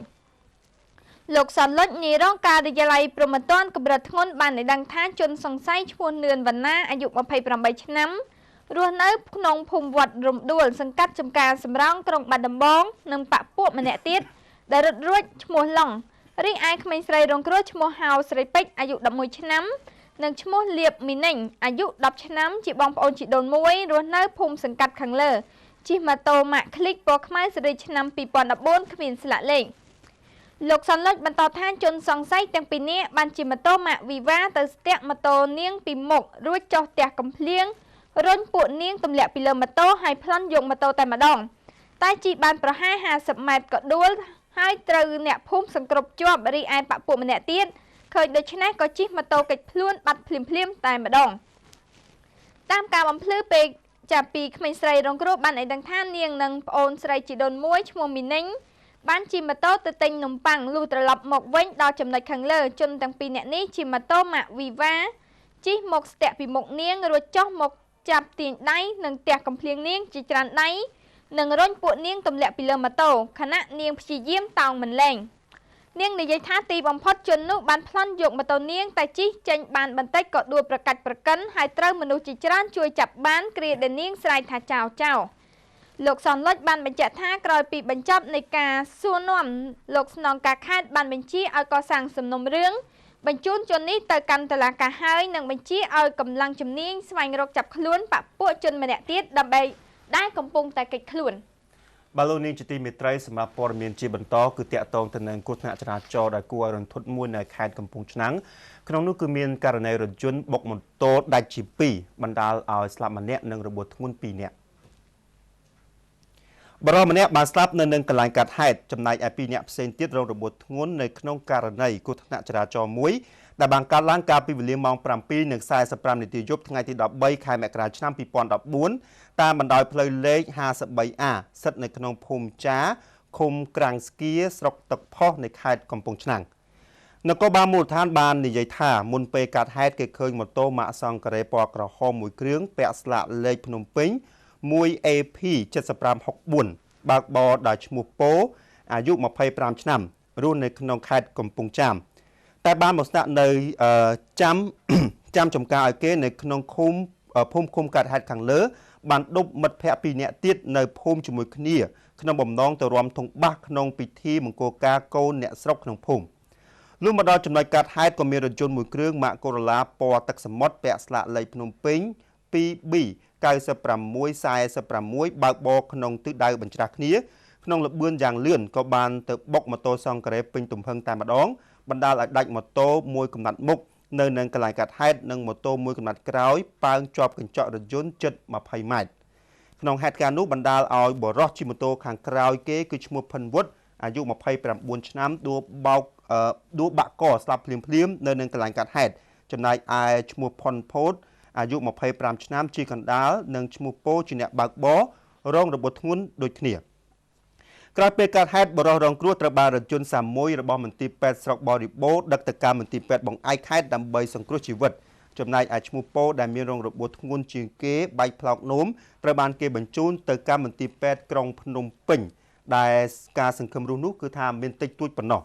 លោកសនលុចនាយរងការិយាល័យព្រហ្មទណ្ឌកម្រិតធ្ងន់បានឲ្យដឹងថាជនសង្ស័យឈ្មោះនឿនវណ្ណាអាយុ28ឆ្នាំរស់នៅក្នុងភូមិវត្តរំដួលសង្កាត់ចំការសំរោងក្រុងបាត់ដំបងនិងបពពួកម្នាក់ទៀតដែលរត់រួចឈ្មោះឡុងរីឯក្មេងស្រីរងគ្រោះឈ្មោះហៅស្រីពេជ្រអាយុ11ឆ្នាំនិងឈ្មោះលៀបមីនិញអាយុ10ឆ្នាំជាបងប្អូនជីដូនមួយរស់នៅភូមិសង្កាត់ខាងលើជិះម៉ូតូម៉ាកคลิกពណ៌ខ្មៅស៊េរីឆ្នាំ2014គ្មានស្លាកលេខលោកសនលុចបន្តថាជនសង្ស័យទាំងពីរនាក់បានជិះម៉ូតូម៉ាកវីវ៉ាទៅស្ទាក់ម៉ូតូនាងពីមុខរួចចុះផ្ទះកំភ្លៀងរុញពួកនាងទម្លាក់ពីលើម៉ូតូហើយប្លន់យកម៉ូតូតែម្ដងតែជិះបានប្រហែល50ម៉ែត្រក៏ដួលហើយត្រូវអ្នកភូមិសង្គ្រប់ជាប់រីឯបពពួកម្នាក់ទៀតឃើញដូច្នេះក៏ជិះម៉ូតូកិច្ចខ្លួនបាត់ភ្លាមតែម្ដងតាមការបំភ្លឺពេកចាប់ពីក្មេងស្រីរងគ្រោះបានឲ្យដឹងថានាងនិងប្អូនស្រីជីដូនមួយឈ្មោះមីនិញបានជិះម៉ូតូទៅទិញនំប៉័ងលុះត្រឡប់មកវិញដល់ចំណុចខាងលើជនទាំងពីរនាក់នេះជិះម៉ូតូម៉ាកវីវ៉ាជិះមកស្ទាក់ពីមុខនាងរួចចុះមកចាប់ទាញដៃនិងទះកំភ្លៀងនាងជាច្រើនដៃនិងរុញពួកនាងទម្លាក់ពីលើម៉ូតូខណៈនាងព្យាយាមតោងមិនលែងនាងនិយាយថាទីបំផុតជននោះបានប្លន់យកម៉ូតូនាងតែជិះចេញបានបន្តិចក៏ដួលប្រកាច់ប្រកិនហើយត្រូវមនុស្សជាច្រើនជួយចាប់បានគ្រាដែលនាងស្រែកថាចៅលោកសនលុចបានបញ្ជាក់ថាក្រោយពីបញ្ចប់នៃការសួរនាំលោកស្នងការខេត្តបានបញ្ជាឲ្យកសាងសំណុំរឿង បញ្ជូនជននេះទៅកាន់តុលាការហើយនិងបញ្ជាឲ្យកម្លាំងជំនាញស្វែងរកចាប់ខ្លួនបពុជនម្នាក់ទៀតដើម្បីដែលកំពុងតែកិច្ចខ្លួនបាទលោកនាងជាទីមេត្រីសម្រាប់ព័ត៌មានជាបន្តគឺតាក់ទងទៅនឹងគ្រោះថ្នាក់ចរាចរណ៍ដែលគួរឲ្យរន្ធត់មួយនៅខេត្តកំពង់ឆ្នាំងក្នុងនោះគឺមានករណីរថយន្តបុកម៉ូតូដាច់ជា2បណ្ដាលឲ្យស្លាប់ម្នាក់និងរបួសធ្ងន់2នាក់បរិម្នាក់បានស្លាប់នៅនឹងកន្លែងកាត់ហេតុចំណែកឯ2នាក់ផ្សេងទៀតរងរបួសធ្ងន់នៅក្នុងករណីគ្រោះថ្នាក់ចរាចរណ៍មួយដែលបានកើតឡើងកាលពីវេលាម៉ោង 7:45 នាទីយប់ថ្ងៃទី13ខែមករាឆ្នាំ2014តាមបណ្ដោយផ្លូវលេខ 53A ស្ថិតនៅក្នុងភូមិចាឃុំក្រាំងស្គៀស្រុកទឹកផុសនៃខេត្តកំពង់ឆ្នាំងនគរបាលមូលដ្ឋានបាននិយាយថាមុនពេលកាត់ហេតុគេឃើញម៉ូតូម៉ាកសង្ការ៉េពណ៌ក្រហមមួយគ្រឿងពាក់ស្លាកលេខភ្នំពេញ 1AP 7564បើកបរដោយឈ្មោះពោអាយុ25ឆ្នាំរស់នៅក្នុងខេត្តកំពង់ចាមតែបានមកស្នាក់នៅចាំចំការឲ្យគេនៅក្នុងភូមិឃុំកាត់ហេតុខាងលើបានដប់មិត្តភ័ក្តិ2នាក់ទៀតនៅភូមិជាមួយគ្នាក្នុងបំណងទៅរាំធុងបាសក្នុងពិធីមង្គលការកូនអ្នកស្រុកក្នុងភូមិលុះមកដល់ចំណុចកាត់ហេតុក៏មានរថយន្តមួយគ្រឿងម៉ាក Corolla ពណ៌ទឹកសមុទ្រពាក់ស្លាកលេខភ្នំពេញ 2B 9646បើកបរក្នុងទិសដៅបញ្ច្រាស់គ្នាក្នុងល្បឿនយ៉ាងលឿនក៏បានទៅបុកម៉ូតូសង្ការ៉េពេញទំហឹងតែម្ដងបណ្ដាលឲ្យដាច់ម៉ូតូមួយកំណាត់មុខនៅនឹងកន្លែងកាត់ហេតុនិងម៉ូតូមួយកំណាត់ក្រោយប៉ើងជាប់កញ្ចក់រថយន្តជិត20ម៉ែត្រក្នុងហេតុការណ៍នោះបណ្ដាលឲ្យបរិសុទ្ធជិះម៉ូតូខាងក្រោយគេគឺឈ្មោះផិនវុឌ្ឍអាយុ29ឆ្នាំដួលបាក់កស្លាប់ភ្លាមនៅនឹងកន្លែងកាត់ហេតុចំណែកឯឈ្មោះផុនផូតអាយុ25ឆ្នាំជាកណ្ដាលនិងឈ្មោះពោជាអ្នកបើកបររងរបួសធ្ងន់ដូចគ្នាក្រោយពេលកើតហេតុបរិសុទ្ធរងគ្រោះត្រូវបានរថយន្តសាមួយរបស់មន្ទីរពេទ្យស្រុកបរិបូរដឹកទៅកាន់មន្ទីរពេទ្យបង្អែកខេត្តដើម្បីសង្គ្រោះជីវិតចំណែកឯឈ្មោះពោដែលមានរងរបួសធ្ងន់ជាងគេបែកផ្លោកនោមត្រូវបានគេបញ្ជូនទៅកាន់មន្ទីរពេទ្យក្រុងភ្នំពេញដែលការសង្ឃឹមរស់នោះគឺថាមានតិចតួចប៉ុណ្ណោះ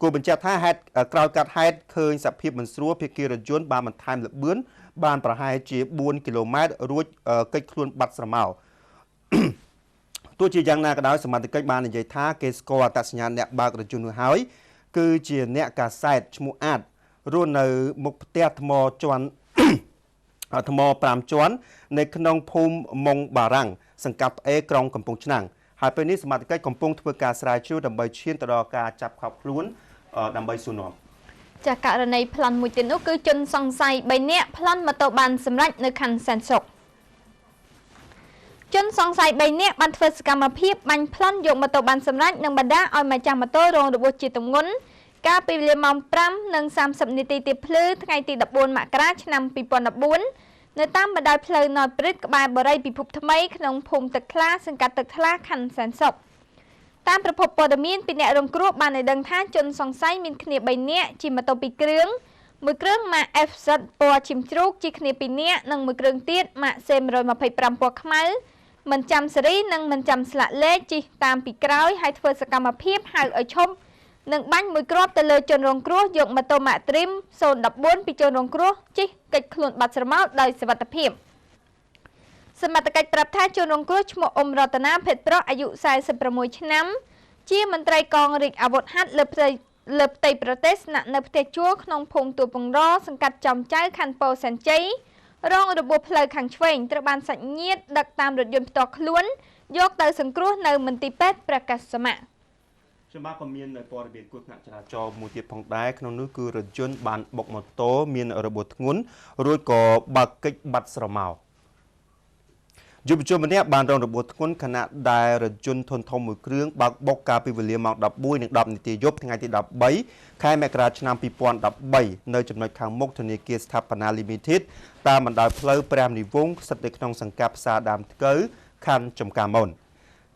គួរបញ្ជាក់ថាហេតុក្រោយកាត់ហេតុឃើញសភាពមិនស្រួលភាគីរថយន្តបានបន្ថែមល្បឿនបានប្រហែលជា4គីឡូម៉ែត្ររួចកិច្ចខ្លួនបាត់ស្រមោលទោះជាយ៉ាងណាក៏ដោយសមត្ថកិច្ចបាននិយាយថាគេស្គាល់អត្តសញ្ញាណអ្នកបើករថយន្តនោះហើយគឺជាអ្នកកាសែតឈ្មោះអាតរស់នៅមុខផ្ទះថ្មជាន់ថ្ម5ជាន់នៅក្នុងភូមិម៉ុងបារាំងសង្កាត់ផ្អេក្រុងកំពង់ឆ្នាំងហើយពេលនេះសមត្ថកិច្ចកំពុងធ្វើការស្រាវជ្រាវដើម្បីឈានទៅដល់ការចាប់ឃាត់ខ្លួនដើម្បីសួរនាំចាស់ករណីប្លន់មួយទៀតនោះគឺជនសង្ស័យ3នាក់ប្លន់ម៉ូតូបានសម្រេចនៅខណ្ឌសែនសុខជនសង្ស័យ3នាក់បានធ្វើសកម្មភាពបាញ់ប្លន់យកម៉ូតូបានសម្រេចនិងបណ្ដាលឲ្យម្ចាស់ម៉ូតូរងរបួសជាទម្ងន់កាលពីវេលាម៉ោង 5:30 នាទីទៀបភ្លឺថ្ងៃទី14មករាឆ្នាំ2014នៅតាមបណ្ដោយផ្លូវណយព្រឹកក្បែរបរិយពិភពថ្មីក្នុងភូមិទឹកថ្លាសង្កាត់ទឹកថ្លាខណ្ឌសែនសុខតាមប្រភពព័ត៌មានពីអ្នករងគ្រោះបានឲ្យដឹងថាជនសង្ស័យមានគ្នា3នាក់ជិះម៉ូតូ2គ្រឿងមួយគ្រឿងម៉ាក FZ ពណ៌ឈីមជ្រូកជិះគ្នា2នាក់និងមួយគ្រឿងទៀតម៉ាក C125 ពណ៌ខ្មៅមិនចាំសេរីនិងមិនចាំស្លាកលេខជិះតាមពីក្រោយហើយធ្វើសកម្មភាពហៅឲ្យឈប់និងបាញ់មួយគ្រាប់ទៅលើជនរងគ្រោះយកម៉ូតូម៉ាក Trim 014ពីជនរងគ្រោះជិះកិច្ចខ្លួនបាត់ស្រមោលដោយសុវត្ថិភាពសមត្ថកិច្ចប្រាប់ថាជនរងគ្រោះឈ្មោះអ៊ុំរតនាភេទប្រុសអាយុ46ឆ្នាំជាមន្ត្រីកងរាជអាវុធហត្ថលើផ្ទៃប្រទេសស្នាក់នៅផ្ទះជួលក្នុងភូមិទួលពងរសង្កាត់ចំចៅខណ្ឌពោធិ៍សែនជ័យរងរបួសផ្លូវខាងឆ្វេងត្រូវបានសាច់ញាតិដឹកតាមរថយន្តផ្ទាល់ខ្លួនយកទៅសង្គ្រោះនៅមន្ទីរពេទ្យព្រះកសមាខ្ញុំបាទក៏មានព័ត៌មានគ្រោះថ្នាក់ចរាចរណ៍មួយទៀតផងដែរក្នុងនោះគឺរថយន្តបានបុកម៉ូតូមានរបួសធ្ងន់រួចក៏បើកកិច្ចបាត់ស្រមោលយុវជនម្នាក់បានរងរបួសធ្ងន់ខណៈដែលរថយន្តធុនធំមួយគ្រឿងបើកបុកកាលពីវេលាម៉ោង 11:10 នាទីយប់ថ្ងៃទី13ខែមករាឆ្នាំ2013នៅចំណុចខាងមុខធនាគារស្ថាបនា Limited តាមបណ្ដោយផ្លូវព្រះនិវង្សស្ថិតនៅក្នុងសង្កាត់ផ្សារដើមថ្កូវខណ្ឌចំការមន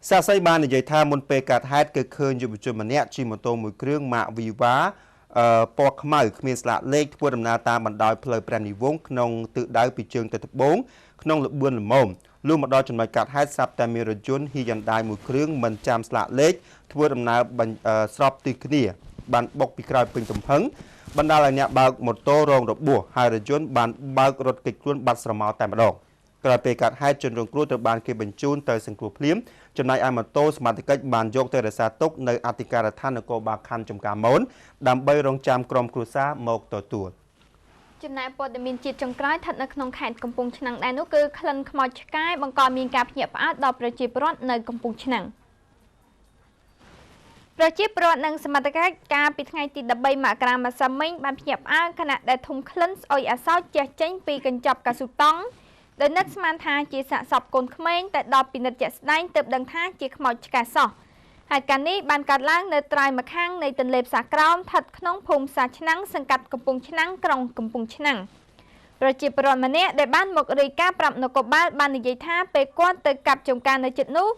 សាស្ត្រីបាននិយាយថាមុនពេលកើតហេតុគឺឃើញយុវជនម្នាក់ជិះម៉ូតូមួយគ្រឿងម៉ាក Viva ពណ៌ខ្មៅគ្មានស្លាកលេខធ្វើដំណើរតាមបណ្ដោយផ្លូវព្រះនិវង្សក្នុងទិសដៅពីជើងទៅត្បូងក្នុងល្បឿនល្មមលុះមកដល់ចំណុចកាត់ហេតុស្រាប់តែមានរថយន្ត Hyundai មួយគ្រឿងមិនចាំស្លាកលេខធ្វើដំណើរស្របទិសគ្នាបានបុកពីក្រោយពេញទំហឹងបណ្ដាលឲ្យអ្នកបើកម៉ូតូរងរបួសហើយរថយន្តបានបើករត់គេចខ្លួនបាត់ស្រមោលតែម្ដង ក្រោយពេលកាត់ហេតុជនរងគ្រោះត្រូវបានគេបញ្ជូនទៅសង្គ្រោះភ្លាមចំណែកឯម៉ូតូសមត្ថកិច្ចបានយកទៅរក្សាទុកនៅអធិការដ្ឋាននគរបាលខណ្ឌចំការមនដើម្បីរងចាំក្រុមគ្រួសារមកទទួលចំណែកព័ត៌មានជាតិចុងក្រោយស្ថិតនៅក្នុងខេត្តកំពង់ឆ្នាំងដែរនោះគឺក្លិនខ្មោចឆ្កែបង្កមានការភ្ញាក់ផ្អើលដល់ប្រជាពលរដ្ឋនៅកំពង់ឆ្នាំងប្រជាពលរដ្ឋនិងសមត្ថកិច្ចកាលពីថ្ងៃទី13មករាម្សិលមិញបានភ្ញាក់ផ្អើលខណៈដែលធុំក្លិនស្អុយអាសោចជះចេញពីកញ្ចប់កៅស៊ូតង់ដែលនឹកស្មានថាជាសាកសពកូនក្មេងតែដល់ពិនិត្យជាក់ស្ដែងទើបដឹងថាជាខ្មោចឆ្កែសោះហើយការនេះបានកើតឡើងនៅត្រើយម្ខាងនៃទន្លេផ្សារក្រោមស្ថិតក្នុងភូមិផ្សារឆ្នាំងសង្កាត់កំពង់ឆ្នាំងក្រុងកំពង់ឆ្នាំងប្រជាពលរដ្ឋម្នាក់ដែលបានមករាយការណ៍ប្រាប់នគរបាលបាននិយាយថាពេលគាត់ទៅកាប់ចំការនៅជិតនោះ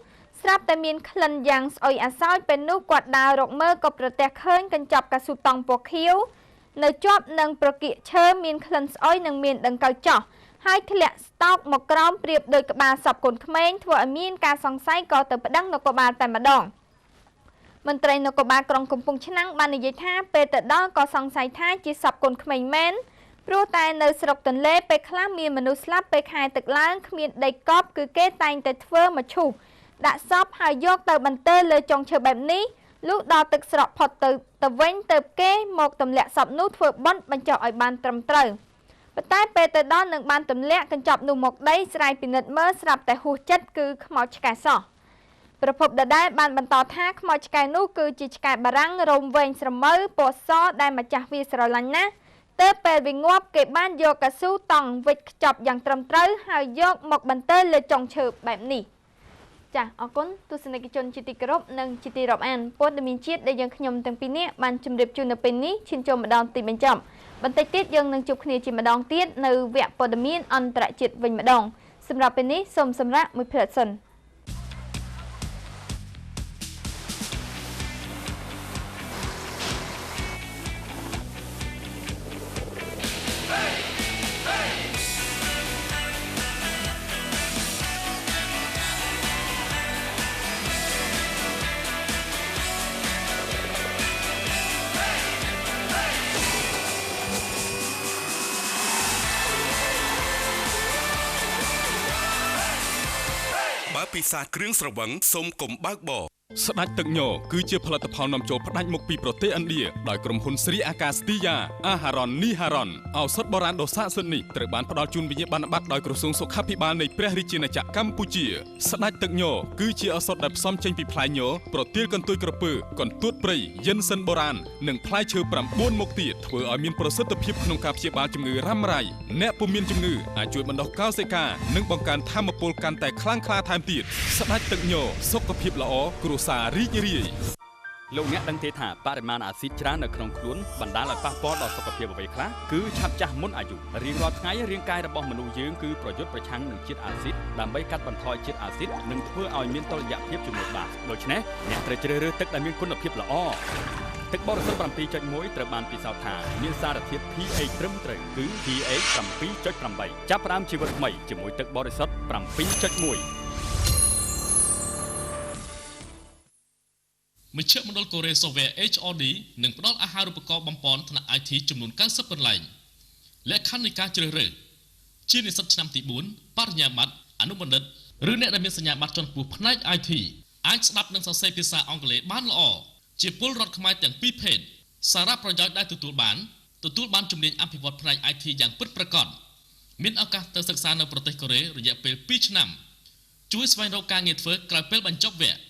ស្រាប់តែមានក្លិនយ៉ាងស្អុយអាសោចពេលនោះគាត់ដើររកមើលក៏ប្រទះឃើញកញ្ចប់កៅស៊ូតង់ពណ៌ខៀវនៅជាប់នឹងប្រកៀកឈើមានក្លិនស្អុយនិងមានដង្កូវចោះហើយធ្លាក់ស្តោកមកក្រោមប្រៀបដោយក្បាលសពកូនក្មេងធ្វើឲ្យមានការសង្ស័យក៏ទៅប្តឹងនគរបាលតែម្ដងមន្ត្រីនគរបាលក្រុងកំពង់ឆ្នាំងបាននិយាយថាពេលទៅដល់ក៏សង្ស័យថាជាសពកូនក្មេងមែនព្រោះតែនៅស្រុកទន្លេពេលខ្លះមានមនុស្សស្លាប់ពេលខែទឹកឡើងគ្មានដីកប់គឺគេតែងតែធ្វើមកឈូសដាក់សពហើយយកទៅបន្ទើលើចុងឈើបែបនេះលុះដល់ទឹកស្រកផុតទៅវិញទៅគេមកទម្លាក់សពនោះធ្វើបន់បញ្ចុះឲ្យបានត្រឹមត្រូវប៉ុន្តែពេលទៅដល់នឹងបានទម្លាក់កញ្ចប់នោះមកដីស្រាយពិនិត្យមើលស្រាប់តែហួសចិត្តគឺខ្មោចឆ្កែសោះប្រពន្ធដដែលបានបន្តថាខ្មោចឆ្កែនោះគឺជាឆ្កែបារាំងរោមវែងស្រមៅពណ៌សដែលម្ចាស់វាស្រឡាញ់ណាស់ទៅពេលវាងាប់គេបានយកកៅស៊ូតង់វិចខ្ចប់យ៉ាងត្រឹមត្រូវហើយយកមកបន្ទើលើចុងឈើបែបនេះចាអរគុណទស្សនិកជនជាទីគោរពនិងជាទីរាប់អានព័ត៌មានជាតិដែលយើងខ្ញុំទាំងពីរនាក់បានជម្រាបជូននៅពេលនេះឈានចូលម្ដងទីបញ្ចប់បន្តិចទៀតយើងនឹងជួបគ្នាជាម្ដងទៀតនៅវគ្គព័ត៌មានអន្តរជាតិវិញម្ដងសម្រាប់ពេលនេះសូមសម្រាប់មួយព្រឹកសិនពិសាគ្រឿងស្រវឹងសូមកុំបើកបរស្ដេចទឹកញគឺជាផលិតផលនាំចូលផ្ដាច់មុខពីប្រទេសឥណ្ឌាដោយក្រុមហ៊ុនស្រីអាកាសទីយ៉ាអាហារ៉ុននីហារ៉ុនឱសថបុរាណដ៏ស័ក្តិសិទ្ធិនេះត្រូវបានផ្ដល់ជូនវិញ្ញាបនបត្រដោយក្រសួងសុខាភិបាលនៃព្រះរាជាណាចក្រកម្ពុជាស្ដេចទឹកញគឺជាឱសថដែលផ្សំចេញពីផ្លែញប្រទាលកន្ទុយក្រពើកន្ទួតព្រៃយិនសិនបុរាណនិងផ្លែឈើ9មុខទៀតធ្វើឲ្យមានប្រសិទ្ធភាពក្នុងការព្យាបាលជំងឺរ៉ាំរ៉ៃអ្នកពុំមានជំងឺអាចជួយបណ្ដុះកោសិកានិងបង្កើនថាមពលកាន់តែខ្លាំងក្លាថែមទៀតស្ដេចទឹកញសុខភាពល្អគ្រួសាររីករាយលោកអ្នកដឹងទេថាបរិមាណអាស៊ីតច្រើននៅក្នុងខ្លួនបណ្ដាលឲ្យប៉ះពាល់ដល់សុខភាពអ្វីខ្លះគឺឆាប់ចាស់មុនអាយុរៀងរាល់ថ្ងៃរាងកាយរបស់មនុស្សយើងគឺប្រយុទ្ធប្រឆាំងនឹងជាតិអាស៊ីតដើម្បីកាត់បន្ថយជាតិអាស៊ីតនិងធ្វើឲ្យមានតុល្យភាពជាមួយបាសដូច្នេះអ្នកត្រូវជ្រើសរើសទឹកដែលមានគុណភាពល្អទឹកបរិសុទ្ធ 7.1 ត្រូវបានពិសោធន៍ថាមានសារធាតុ pH ត្រឹមត្រូវគឺ pH 7.8 ចាប់ផ្ដើមជីវិតថ្មីជាមួយទឹកបរិសុទ្ធ 7.1មជ្ឈមណ្ឌលកូរ៉េ Software HRD នឹងផ្ដល់អាហារូបករណ៍បំពន់ថ្នាក់ IT ចំនួន90កន្លែងលក្ខខណ្ឌនៃការជ្រើសរើសជានិស្សិតឆ្នាំទី4បរិញ្ញាបត្រអនុបណ្ឌិតឬអ្នកដែលមានសញ្ញាបត្រជាន់ខ្ពស់ផ្នែក IT អាចស្ដាប់និងសរសេរភាសាអង់គ្លេសបានល្អជាពលរដ្ឋខ្មែរទាំងពីរភេទសារៈប្រយោជន៍ដែលទទួលបានជំនាញអភិវឌ្ឍផ្នែក IT យ៉ាងពិតប្រាកដមានឱកាសទៅសិក្សានៅប្រទេសកូរ៉េរយៈពេល2ឆ្នាំជួយស្វែងរកការងារធ្វើក្រោយពេលបញ្ចប់វគ្គ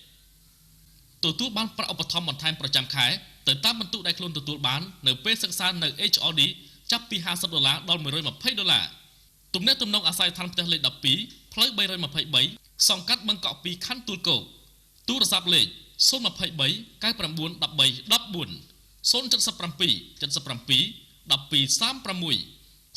ទទួលបានប្រាក់ឧបត្ថម្ភបន្ថែមប្រចាំខែទៅតាមបន្ទុកដែលខ្លួនទទួលបាននៅពេលសិក្សានៅ HRD ចាប់ពី$50ដល់$120ទំនាក់ទំនងអាស័យដ្ឋានផ្ទះលេខ12ផ្លូវ323សង្កាត់បឹងកក់2ខណ្ឌទួលគោកទូរស័ព្ទលេខ023 99 13 14 077 77 12 36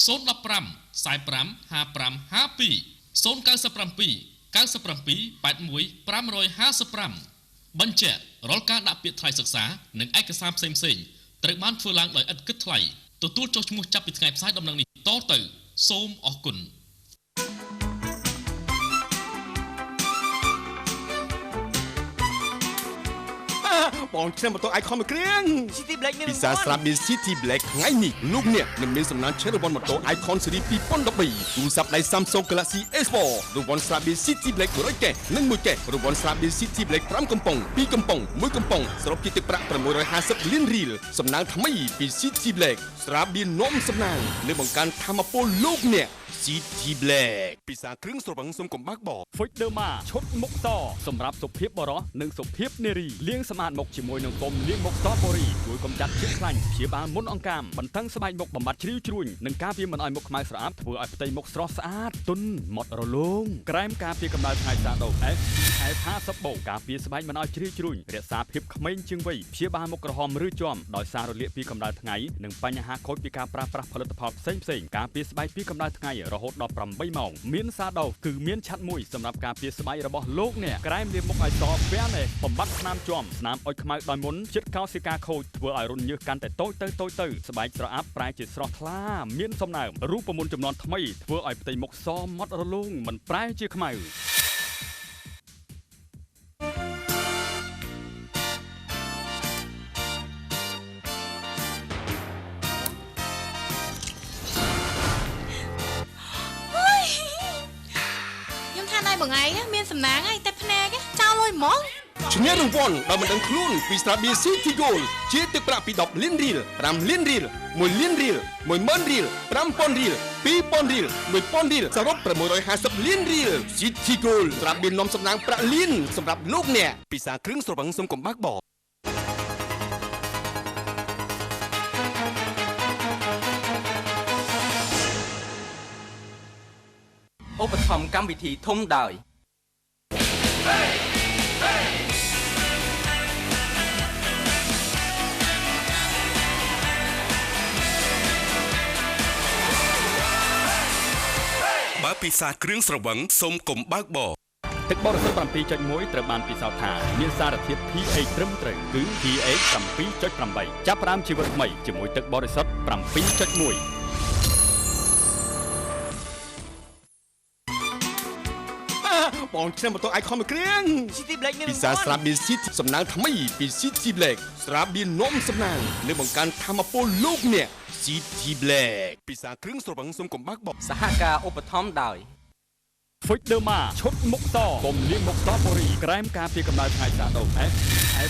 015 45 55 52 097 97 81 555បញ្ជាក់រាល់ការដាក់ពាក្យថ្លៃសិក្សានិងឯកសារផ្សេងៗត្រូវបានធ្វើឡើងដោយឥតគិតថ្លៃទទួលចុះឈ្មោះចាប់ពីថ្ងៃផ្សាយដំណឹងនេះតទៅសូមអរគុណ បងឆ្នាំបន្ទោไอคอนមួយគ្រឿង City Black មាន ពិសាស្រាប់មាន City Black ថ្ងៃនេះលោកអ្នកនឹងមានសំណាងឈ្នះរង្វាន់ម៉ូតូ Icon Series 2013ទូរស័ព្ទដៃ Samsung Galaxy S4 រង្វាន់ស្រាប់មាន City Black 100កេសនិង1កេសរង្វាន់ស្រាប់មាន City Black 5កំប៉ុង2កំប៉ុង1កំប៉ុងសរុបជាទឹកប្រាក់650លានរៀលសំណាងថ្មីពី City Black ស្រាប់មាននាំសំណាងលើបង្កើនធម៌ពលលោកអ្នក City Black ពិសាគ្រឿងស្រវឹងសុំកំបាក់បោ Fujderma ឈុតមុខសសម្រាប់សុភាពបរោះនិងសុភាពនារីលាងសម្អាតមុខជាមួយនឹងពុំលាងមុខសបូរីជួយកម្ចាត់ជាតិខ្លាញ់ព្យាបាលមុនអង្កាមបន្តឹងស្បែកមុខបំបត្តិជ្រីវជ្រួញនិងការពារមិនឲ្យមុខខ្មៅស្រអាប់ធ្វើឲ្យផ្ទៃមុខស្រស់ស្អាតទន់ម៉ត់រលោងក្រែមការពារកម្ដៅថ្ងៃសាដូ F50 បូការពារស្បែកមិនឲ្យជ្រីវជ្រួញរក្សាភាពក្មេងជាងវ័យព្យាបាលមុខក្រហមឬជាំដោយសាររលាកពីកម្ដៅថ្ងៃនិងបញ្ហាខូចពីការប្រើប្រាស់ផលិតផលផ្សេងៗការពារស្បែកពីកម្ដៅថ្ងៃរហូតដល់8ម៉ោងមានសាដូគឺមានឆាត់មួយសម្រាប់ការពារស្បែករបស់លោកអ្នកក្រែមលាបមុខឲ្យសវែនបំបត្តិស្នាមជាំស្នាមអុចខ្មៅដោយមុនចិត្តកោសិកាខូចធ្វើឲ្យរន្ធញើសកាន់តែតូចទៅស្បែកស្រអាប់ប្រែជាស្រស់ថ្លាមានសំណើមរូបមន្តចំនួនថ្មីធ្វើឲ្យផ្ទៃមុខសម៉ត់រលោងមិនប្រែជាខ្មៅបងឯងមានសំណាងឯងតែភ្នែកចោលលុយហ្មងឈ្នះរង្វាន់ដោយមិនដឹងខ្លួនពីស្រាបៀរ City Gold ជាទឹកប្រាក់ពី10លានរៀល5លានរៀល1លានរៀល10000រៀល5000រៀល2000រៀល1000រៀលសរុប650លានរៀល City Gold ស្រាប់មាននាំសំណាងប្រាក់លានសម្រាប់លោកអ្នកពិសាគ្រឿងស្រវឹងសុំកំបាក់បោឧបត្ថម្ភកម្មវិធីធំដោយបើពិសាគ្រឿងស្រវឹងសូមកុំបើកបោទឹកបរិសុទ្ធ 7.1 ត្រូវបានពិសោធន៍ថាមានសារធាតុ pH ត្រឹមត្រូវគឺ pH 7.8 ចាប់ផ្ដើមជីវិតថ្មីជាមួយទឹកបរិសុទ្ធ 7.1បងឆ្នាំបន្ទោ Icon មួយគ្រឿង City Black មាន ពិសាស្រាប់មាន City សំណាងថ្មីពី City Black ស្រាប់មាននាំសំណាងលើបង្កើនធម៌ពលលោកអ្នក City Black ពិសាគ្រឿងស្រវឹងសុំកំបាក់បោ សហការឧបត្ថម្ភដោយ Fujderma ឈុតមុខសពុំលាងមុខសបូរីក្រែមការពារកម្ដៅថ្ងៃសាដូ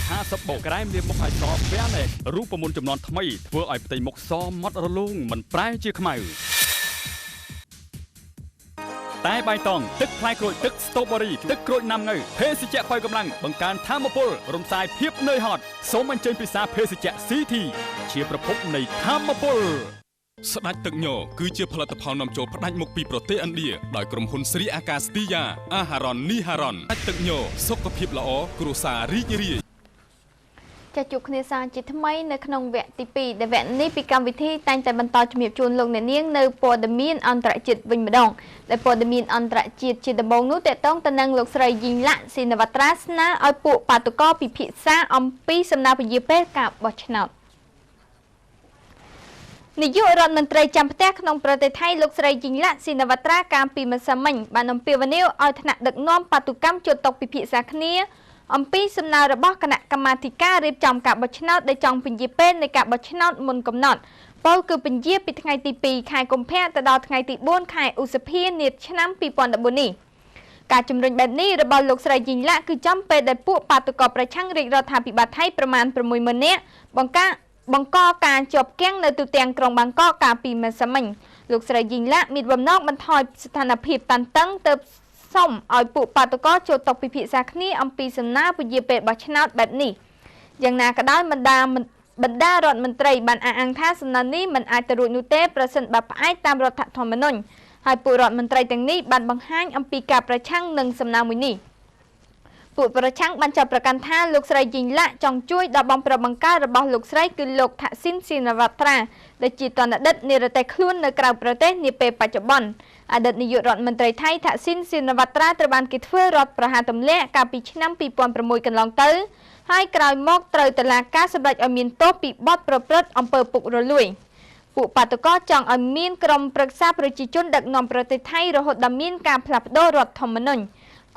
F50 បូក្រែមលាងមុខឲ្យសវែនរូបមន្តចំនួនថ្មីធ្វើឲ្យផ្ទៃមុខសម៉ត់រលោងមិនប្រែជាខ្មៅតែបៃតងទឹកផ្លែក្រូចទឹកស្ទ្រូប៊ឺរីទឹកក្រូចណាំងៅភេសជ្ជៈប៉ៅកម្លាំងបង្កើនធម៌ពលរំសាយភាពនឿយហត់សូមអញ្ជើញពិសាភេសជ្ជៈ CT ជាប្រភពនៃធម៌ពលស្ដេចទឹកញគឺជាផលិតផលនាំចូលផ្ដាច់មុខពីប្រទេសឥណ្ឌាដោយក្រុមហ៊ុនស្រីអាកាសទីយ៉ាអាហារ៉ុននីហារ៉ុនស្ដេចទឹកញសុខភាពល្អគ្រួសាររីករាយចាជួបគ្នាសាជាថ្មីនៅក្នុងវគ្គទី2ដែលវគ្គនេះពីកម្មវិធីតែងតែបន្តជំរាបជូនលោកអ្នកនាងនៅព័ត៌មានអន្តរជាតិវិញម្ដងដែលព័ត៌មានអន្តរជាតិជាដំបូងនោះតកតងទៅនឹងលោកស្រីយីងឡាក់ស៊ីនវត្រាស្នើឲ្យពួកបាតុករពិភាក្សាអំពីសំណើពជាពេលការបោះឆ្នោតនាយករដ្ឋមន្ត្រីចាំផ្ទះក្នុងប្រទេសថៃលោកស្រីយីងឡាក់ស៊ីនវត្រាកាលពីម្សិលមិញបានអំពាវនាវឲ្យថ្នាក់ដឹកនាំបាតុកម្មជួបតុពិភាក្សាគ្នាអំពីសំណើរបស់គណៈកម្មាធិការរៀបចំការបោះឆ្នោតដែលចង់ពន្យាពេលនៃការបោះឆ្នោតមុនកំណត់ពលគឺពន្យាពីថ្ងៃទី2ខែកុម្ភៈទៅដល់ថ្ងៃទី4ខែឧសភានាឆ្នាំ2014នេះការជំរុញបែបនេះរបស់លោកស្រីយីងឡាក់គឺចំពេលដែលពួកបាតុករប្រឆាំងរាជរដ្ឋាភិបាលថៃប្រមាណ 60000 នាក់បង្កការជាប់គាំងនៅទូទាំងក្រុងបាងកកកាលពីម្សិលមិញលោកស្រីយីងឡាក់មានបំណងបន្ថយស្ថានភាពតានតឹងទៅសូមឲ្យពួកបាតុករចូលតុពិភាក្សាគ្នាអំពីសំណើពជាពេលបោះឆ្នោតបែបនេះយ៉ាងណាក៏ដោយបណ្ដារដ្ឋមន្ត្រីបានអះអាងថាសំណើនេះមិនអាចទៅរួចនោះទេប្រសិនបើផ្អែកតាមរដ្ឋធម្មនុញ្ញហើយពួករដ្ឋមន្ត្រីទាំងនេះបានបង្ហាញអំពីការប្រឆាំងនឹងសំណើមួយនេះពួកប្រឆាំងបានចាប់ប្រកាន់ថាលោកស្រីយីងឡាក់ចង់ជួយដល់បងប្រុសបង្ការរបស់លោកស្រីគឺលោកថាក់ស៊ីនស៊ីនវត្រាដែលជាតនដិតនិរទេសខ្លួននៅក្រៅប្រទេសនាពេលបច្ចុប្បន្នអតីតនាយករដ្ឋមន្ត្រីថៃថាក់ស៊ីនស៊ីនវត្រាត្រូវបានគេធ្វើរដ្ឋប្រហារទម្លាក់កាលពីឆ្នាំ2006កន្លងទៅហើយក្រោយមកត្រូវតុលាការសម្រេចឲ្យមានទោសពីបទប្រព្រឹត្តអំពើពុករលួយពួកបាតុករចង់ឲ្យមានក្រុមប្រឹក្សាប្រជាជនដឹកនាំប្រទេសថៃរហូតដល់មានការផ្លាស់ប្ដូររដ្ឋធម្មនុញ្ញ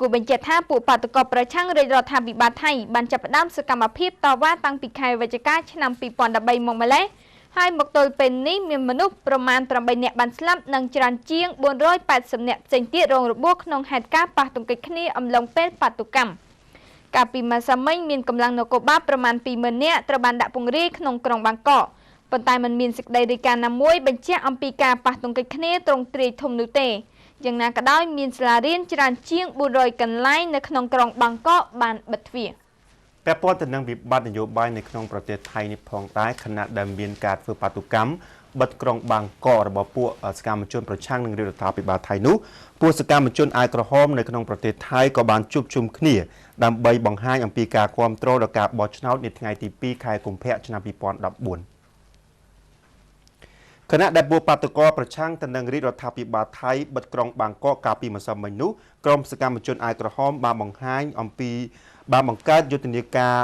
គ គូបញ្ជាក់ថាពួកបាតុករប្រឆាំងរាជរដ្ឋាភិបាលថៃបានចាប់ផ្ដើមសកម្មភាពតវ៉ាតាំងពីខែវិច្ឆិកាឆ្នាំ2013មកម្ល៉េះហើយមកទល់ពេលនេះមានមនុស្សប្រមាណ8នាក់បានស្លាប់និងច្រើនជាង480នាក់ផ្សេងទៀតរងរបួសក្នុងហេតុការណ៍ប៉ះទង្គិចគ្នាអំឡុងពេលបាតុកម្មកាលពីម្សិលមិញមានកម្លាំងនគរបាលប្រមាណ 20,000 នាក់ត្រូវបានដាក់ពង្រាយក្នុងក្រុងបាងកកប៉ុន្តែมันមានសេចក្តីរាយការណ៍ណាមួយបញ្ជាក់អំពីការប៉ះទង្គិចគ្នាត្រង់ទ្រាយធំនោះទេយ៉ាងណាក៏ដោយមានសាលារៀនច្រើនជាង400កន្លែងនៅក្នុងក្រុងបាងកកបានបិទទ្វារពាក់ព័ន្ធទៅនឹងវិបត្តិនយោបាយនៅក្នុងប្រទេសថៃនេះផងដែរខណៈដែលមានការធ្វើបាតុកម្មបិទក្រុងបាងកករបស់ពួកសកម្មជនប្រឆាំងនឹងរដ្ឋាភិបាលថៃនោះពួកសកម្មជនអាយក្រហមនៅក្នុងប្រទេសថៃក៏បានជួបជុំគ្នាដើម្បីបង្ហាញអំពីការគាំទ្រដល់ការបោះឆ្នោតនាថ្ងៃទី2ខែកុម្ភៈឆ្នាំ2014ខណៈដែលពួកបាតុករប្រឆាំងទៅនឹងរដ្ឋាភិបាលថៃបិទក្រុងបាងកកកាលពីម្សិលមិញនោះក្រុមសកម្មជនអាយក្រហមបានបង្ហាញអំពីបានបង្កើតយុទ្ធនាការ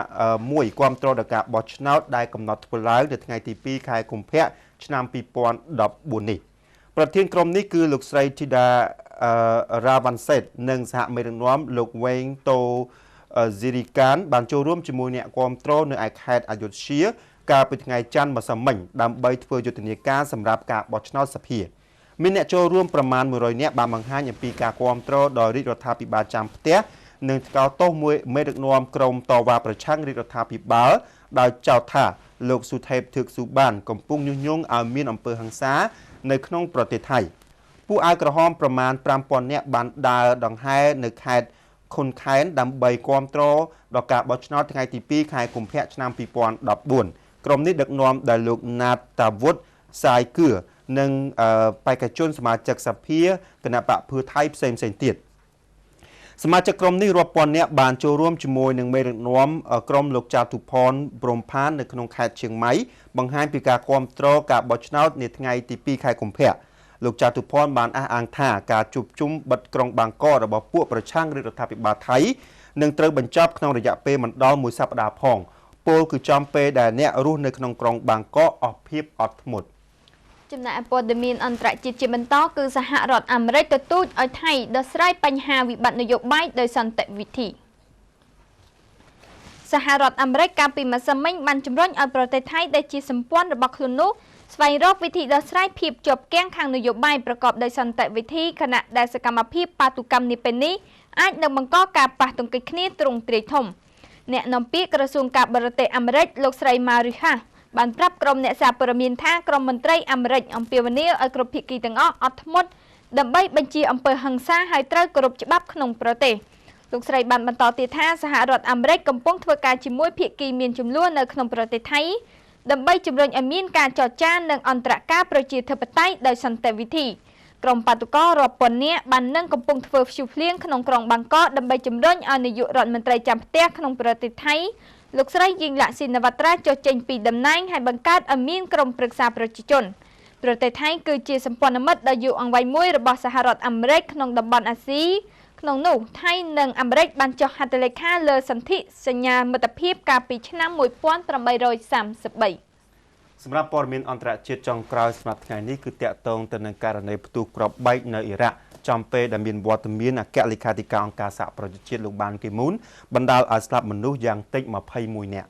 មួយគាំទ្រដល់ការបោះឆ្នោតដែលកំណត់ធ្វើឡើងនៅថ្ងៃទី2ខែកុម្ភៈឆ្នាំ2014នេះប្រធានក្រុមនេះគឺលោកស្រីធីតារ៉ាវ៉ាន់សេតនិងសហមេដឹកនាំលោកវែងតូស៊ីរីកានបានចូលរួមជាមួយអ្នកគាំទ្រនៅឯខេត្តអយុធ្យាកាលពីថ្ងៃច័ន្ទម្សិលមិញដើម្បីធ្វើយុទ្ធនាការសម្រាប់ការបោះឆ្នោតសភាមានអ្នកចូលរួមប្រមាណ100នាក់បានបង្ហាញអំពីការគាំទ្រដល់រាជរដ្ឋាភិបាលចាំផ្ទះនិងថ្កោលទោសមួយមេដឹកនាំក្រុមតវ៉ាប្រឆាំងរាជរដ្ឋាភិបាលដោយចោទថាលោកស៊ូថេបធឿកស៊ូបានកំពុងញុះញង់ឲ្យមានអំពើហិង្សានៅក្នុងប្រទេសថៃពួកអាយក្រហមប្រមាណ 5,000 នាក់បានដើរដង្ហែនៅខេត្តខុនខែនដើម្បីគាំទ្រដល់ការបោះឆ្នោតថ្ងៃទី2ខែកុម្ភៈឆ្នាំ2014ក្រុមនេះដឹកនាំដោយលោកណាតតាវុតសាយគឿនិងបេក្ខជនសមាជិកសភាគណៈបកភឿថៃផ្សេងៗទៀតសមាជិកក្រុមនេះរាប់ពាន់នាក់បានចូលរួមជាមួយនឹងមេដឹកនាំក្រុមលោកចាតុផនព្រំផាននៅក្នុងខេត្តឈៀងម៉ៃបង្ហាញពីការគាំទ្រការបោះឆ្នោតនាថ្ងៃទី2ខែកុម្ភៈលោកចាតុផនបានអះអាងថាការជួបជុំបិទក្រុងបាងកករបស់ពួកប្រឆាំងរដ្ឋាភិបាលថៃនឹងត្រូវបញ្ចប់ក្នុងរយៈពេលមិនដល់មួយសប្តាហ៍ផងពលគឺចំពេលដែលអ្នករស់នៅក្នុងក្រុងបាងកកអស់ភាពអត់ធ្មត់ចំណែកព័ត៌មានអន្តរជាតិជាបន្តគឺសហរដ្ឋអាមេរិកទទូចឲ្យថៃដោះស្រាយបញ្ហាវិបត្តិនយោបាយដោយសន្តិវិធីសហរដ្ឋអាមេរិកកាលពីម្សិលមិញបានជំរុញឲ្យប្រទេសថៃដែលជាសម្ព័ន្ធរបស់ខ្លួននោះស្វែងរកវិធីដោះស្រាយភាពជាប់គាំងខាងនយោបាយប្រកបដោយសន្តិវិធីខណៈដែលសកម្មភាពបាតុកម្មនេះពេលនេះអាចនឹងបង្កការប៉ះទង្គិចគ្នាទ្រង់ទ្រាយធំអ្នកនាំពាក្យក្រសួងការបរទេសអាមេរិកលោកស្រីម៉ារីហាបានប្រាប់ក្រុមអ្នកសារព័ត៌មានថាក្រុមមន្ត្រីអាមេរិកអំពាវនាវឲ្យគ្រប់ភាគីទាំងអស់អត់ធ្មត់ដើម្បីបញ្ជាអំពើហិង្សាហើយត្រូវគោរពច្បាប់ក្នុងប្រទេសលោកស្រីបានបន្តទៀតថាសហរដ្ឋអាមេរិកកំពុងធ្វើការជាមួយភាគីមានចំនួននៅក្នុងប្រទេសថៃដើម្បីជំរុញឲ្យមានការចរចានិងអន្តរការប្រជាធិបតេយ្យដោយសន្តិវិធីក្រុមបាតុកររាប់ពាន់នាក់បាននឹងកំពុងធ្វើព្យុះភ្លៀងក្នុងក្រុងបាងកកដើម្បីជំរុញឲ្យនាយករដ្ឋមន្ត្រីចាំផ្ទះក្នុងប្រទេសថៃលោកស្រីយីងឡាក់ស៊ីនវត្រាចុះចេញពីតំណែងហើយបង្កើតឲ្យមានក្រុមប្រឹក្សាប្រជាជនប្រទេសថៃគឺជាសម្ព័ន្ធមិត្តដ៏យូរអង្វែងមួយរបស់សហរដ្ឋអាមេរិកក្នុងតំបន់អាស៊ីក្នុងនោះថៃនិងអាមេរិកបានចុះហត្ថលេខាលើសន្ធិសញ្ញាមិត្តភាពកាលពីឆ្នាំ1833សម្រាប់ព័ត៌មានអន្តរជាតិចុងក្រោយសម្រាប់ថ្ងៃនេះគឺតាក់ទងទៅនឹងករណីផ្ទុះគ្រាប់បែកនៅអ៊ីរ៉ាក់ចំពេលដែលមានវត្តមានអគ្គលេខាធិការអង្គការសហប្រជាជាតិលោកបានគីមូនបណ្ដាលឲ្យស្លាប់មនុស្សយ៉ាងតិច21នាក់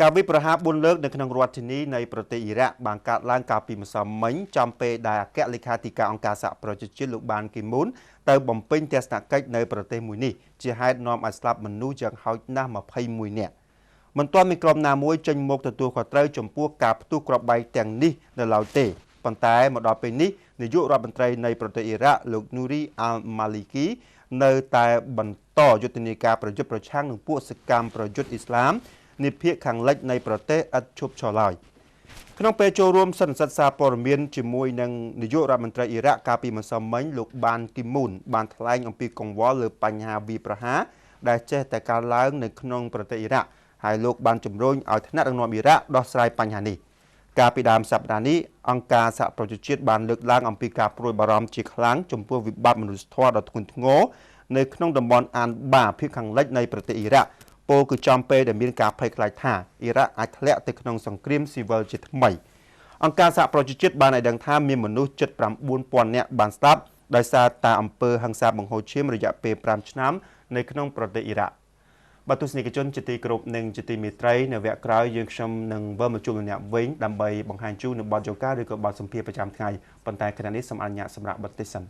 ការវិប្រហារ4លើកនៅក្នុងរដ្ឋធានីនៃប្រទេសអ៊ីរ៉ាក់បានកើតឡើងកាលពីម្សិលមិញចំពេលដែលអគ្គលេខាធិការអង្គការសហប្រជាជាតិលោកបានគីមូនទៅបំពេញទស្សនកិច្ចនៅប្រទេសមួយនេះជាហេតុនាំឲ្យស្លាប់មនុស្សយ៉ាងហោចណាស់21នាក់មិនទាន់មានក្រុមណាមួយចេញមកទទួលខុសត្រូវចំពោះការផ្ទុះគ្រាប់បែកទាំងនេះនៅឡើយទេប៉ុន្តែមកដល់ពេលនេះនាយករដ្ឋមន្ត្រីនៃប្រទេសអ៊ីរ៉ាក់លោកនូរីអាល់ម៉ាលីគីនៅតែបន្តយុទ្ធនាការប្រយុទ្ធប្រឆាំងនឹងពួកសកម្មប្រយុទ្ធអ៊ីស្លាមនាភាគខាងលិចនៃប្រទេសឥតឈប់ឈរឡើយក្នុងពេលចូលរួមសន្និសីទសារព័ត៌មានជាមួយនឹងនាយករដ្ឋមន្ត្រីអ៊ីរ៉ាក់កាលពីម្សិលមិញលោកបានគីមូនបានថ្លែងអំពីកង្វល់លើបញ្ហាវាយប្រហារដែលចេះតែកើតឡើងនៅក្នុងប្រទេសអ៊ីរ៉ាក់ហើយលោកបានជំរុញឲ្យថ្នាក់ដឹកនាំអ៊ីរ៉ាក់ដោះស្រាយបញ្ហានេះកាលពីដើមសប្តាហ៍នេះអង្គការសហប្រជាជាតិបានលើកឡើងអំពីការព្រួយបារម្ភជាខ្លាំងចំពោះវិបត្តិមនុស្សធម៌ដ៏ធ្ងន់ធ្ងរនៅក្នុងតំបន់អានបាភាគខាងលិចនៃប្រទេសអ៊ីរ៉ាក់ពលគឺចំពេលដែលមានការភ័យខ្លាចថាអ៊ីរ៉ាក់អាចធ្លាក់ទៅក្នុងសង្គ្រាមស៊ីវិលជាថ្មីអង្គការសហប្រជាជាតិបានឲ្យដឹងថាមានមនុស្សជិត 9,000 នាក់បានស្លាប់ ដោយសារតែអំពើហិង្សាបង្ហូរឈាមរយៈពេល5ឆ្នាំនៅក្នុងប្រទេសអ៊ីរ៉ាក់បាទទស្សនិកជនជាទីគោរពនិងជាទីមេត្រីនៅវគ្គក្រោយយើងខ្ញុំនឹងវិលមកជួបអ្នកវិញដើម្បីបង្ហាញជូននៅបទយោការឬក៏បទសម្ភាសន៍ប្រចាំថ្ងៃប៉ុន្តែខណៈនេះសូមអនុញ្ញាតសម្រាប់បទទេសសិន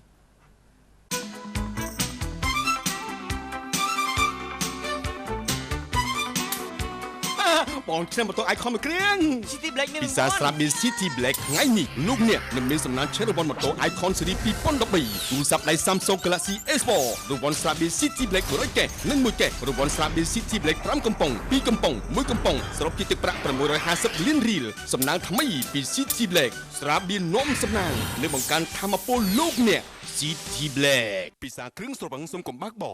បងឆ្នាំបន្ទោអាយខំមួយគ្រឿង City Black មាន ពិសាស្រាប់មាន City Black ថ្ងៃនេះលោកអ្នកនឹងមានសំណាងឈ្នះរង្វាន់ម៉ូតូ Icon Series 2013ទូរស័ព្ទដៃ Samsung Galaxy S4 រង្វាន់ស្រាបៀរ City Black 100កេសនិង1កេសរង្វាន់ស្រាបៀរ City Black 5កំប៉ុង2កំប៉ុង1កំប៉ុងសរុបជាទឹកប្រាក់650លានរៀលសំណាងថ្មីពី City Black ស្រាបៀរនាំសំណាងនៅបង្កើនធម៌ពលលោកអ្នក City Black ពិសាគ្រឿងស្រវឹងសុំកំបាក់បោ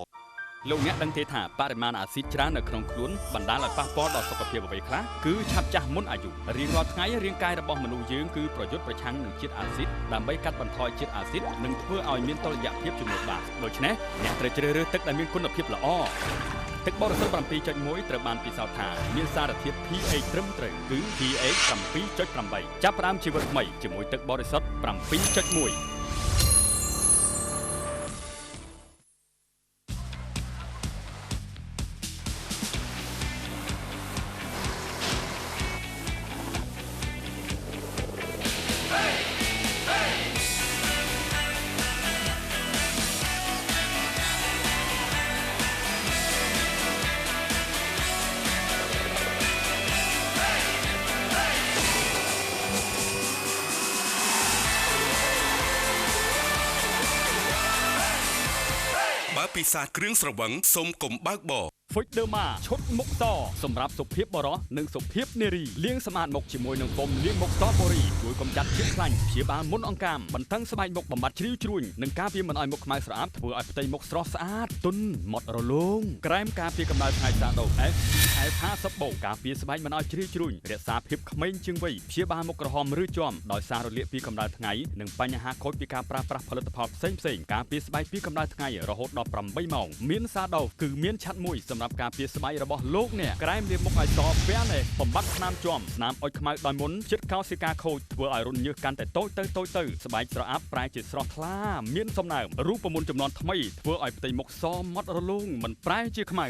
លោកអ្នកដឹងទេថាបរិមាណអាស៊ីតច្រើននៅក្នុងខ្លួនបណ្ដាលឲ្យប៉ះពាល់ដល់សុខភាពអ្វីខ្លះគឺឆាប់ចាស់មុនអាយុរៀងរាល់ថ្ងៃរាងកាយរបស់មនុស្សយើងគឺប្រយុទ្ធប្រឆាំងនឹងជាតិអាស៊ីតដើម្បីកាត់បន្ថយជាតិអាស៊ីតនិងធ្វើឲ្យមានតុល្យភាពជាមួយបាតដូច្នេះអ្នកត្រូវជ្រើសរើសទឹកដែលមានគុណភាពល្អទឹកបរិសុទ្ធ 7.1 ត្រូវបានពិសោធន៍ថាមានសារធាតុ pH ត្រឹមត្រូវគឺ pH 7.8 ចាប់ផ្ដើមជីវិតថ្មីជាមួយទឹកបរិសុទ្ធ 7.1ពិសាគ្រឿងស្រវឹងសូមកុំបើកបោ Food Derma ឈុតមុខតសម្រាប់សុភាពបរិសុទ្ធនិងសុភាពនារីលាងសម្អាតមុខជាមួយនឹងហ្វូមលាងមុខស្តបូរីជួយកម្ចាត់ជាតិខ្លាញ់ព្យាបាលមុនអង្កាមបន្ថែមស្បែកមុខបំបត្តិជ្រីវជ្រួញនិងការពារមិនឲ្យមុខខ្មៅស្រអាប់ធ្វើឲ្យផ្ទៃមុខស្រស់ស្អាតទន់ម៉ត់រលោងក្រែមការពារកម្ដៅថ្ងៃសាដូ F50 បូការពារស្បែកមិនឲ្យជ្រីវជ្រួញរក្សាភាពក្មេងជាងវ័យព្យាបាលមុខក្រហមឬជាំដោយសាររលាកពីកម្ដៅថ្ងៃនិងបញ្ហាខូចពីការប្រើប្រាស់ផលិតផលផ្សេងៗការពារស្បែកពីកម្ដៅថ្ងៃរហូតដល់8ម៉ោងមានសាដូគឺមានឆាត់មួយសម្រាប់ការពារស្បែករបស់លោកអ្នកក្រែមលាបមុខឲ្យសហ្វែននេះបំបត្តិស្នាមជាំស្នាមអុចខ្មៅដោយមុនចិត្តកោសិកាខូចធ្វើឲ្យរន្ធញើសកាន់តែតូចទៅស្បែកស្រអាប់ប្រែជាស្រស់ថ្លាមានសំណើមរូបមន្តចំនួនថ្មីធ្វើឲ្យផ្ទៃមុខសម៉ត់រលោងមិនប្រែជាខ្មៅ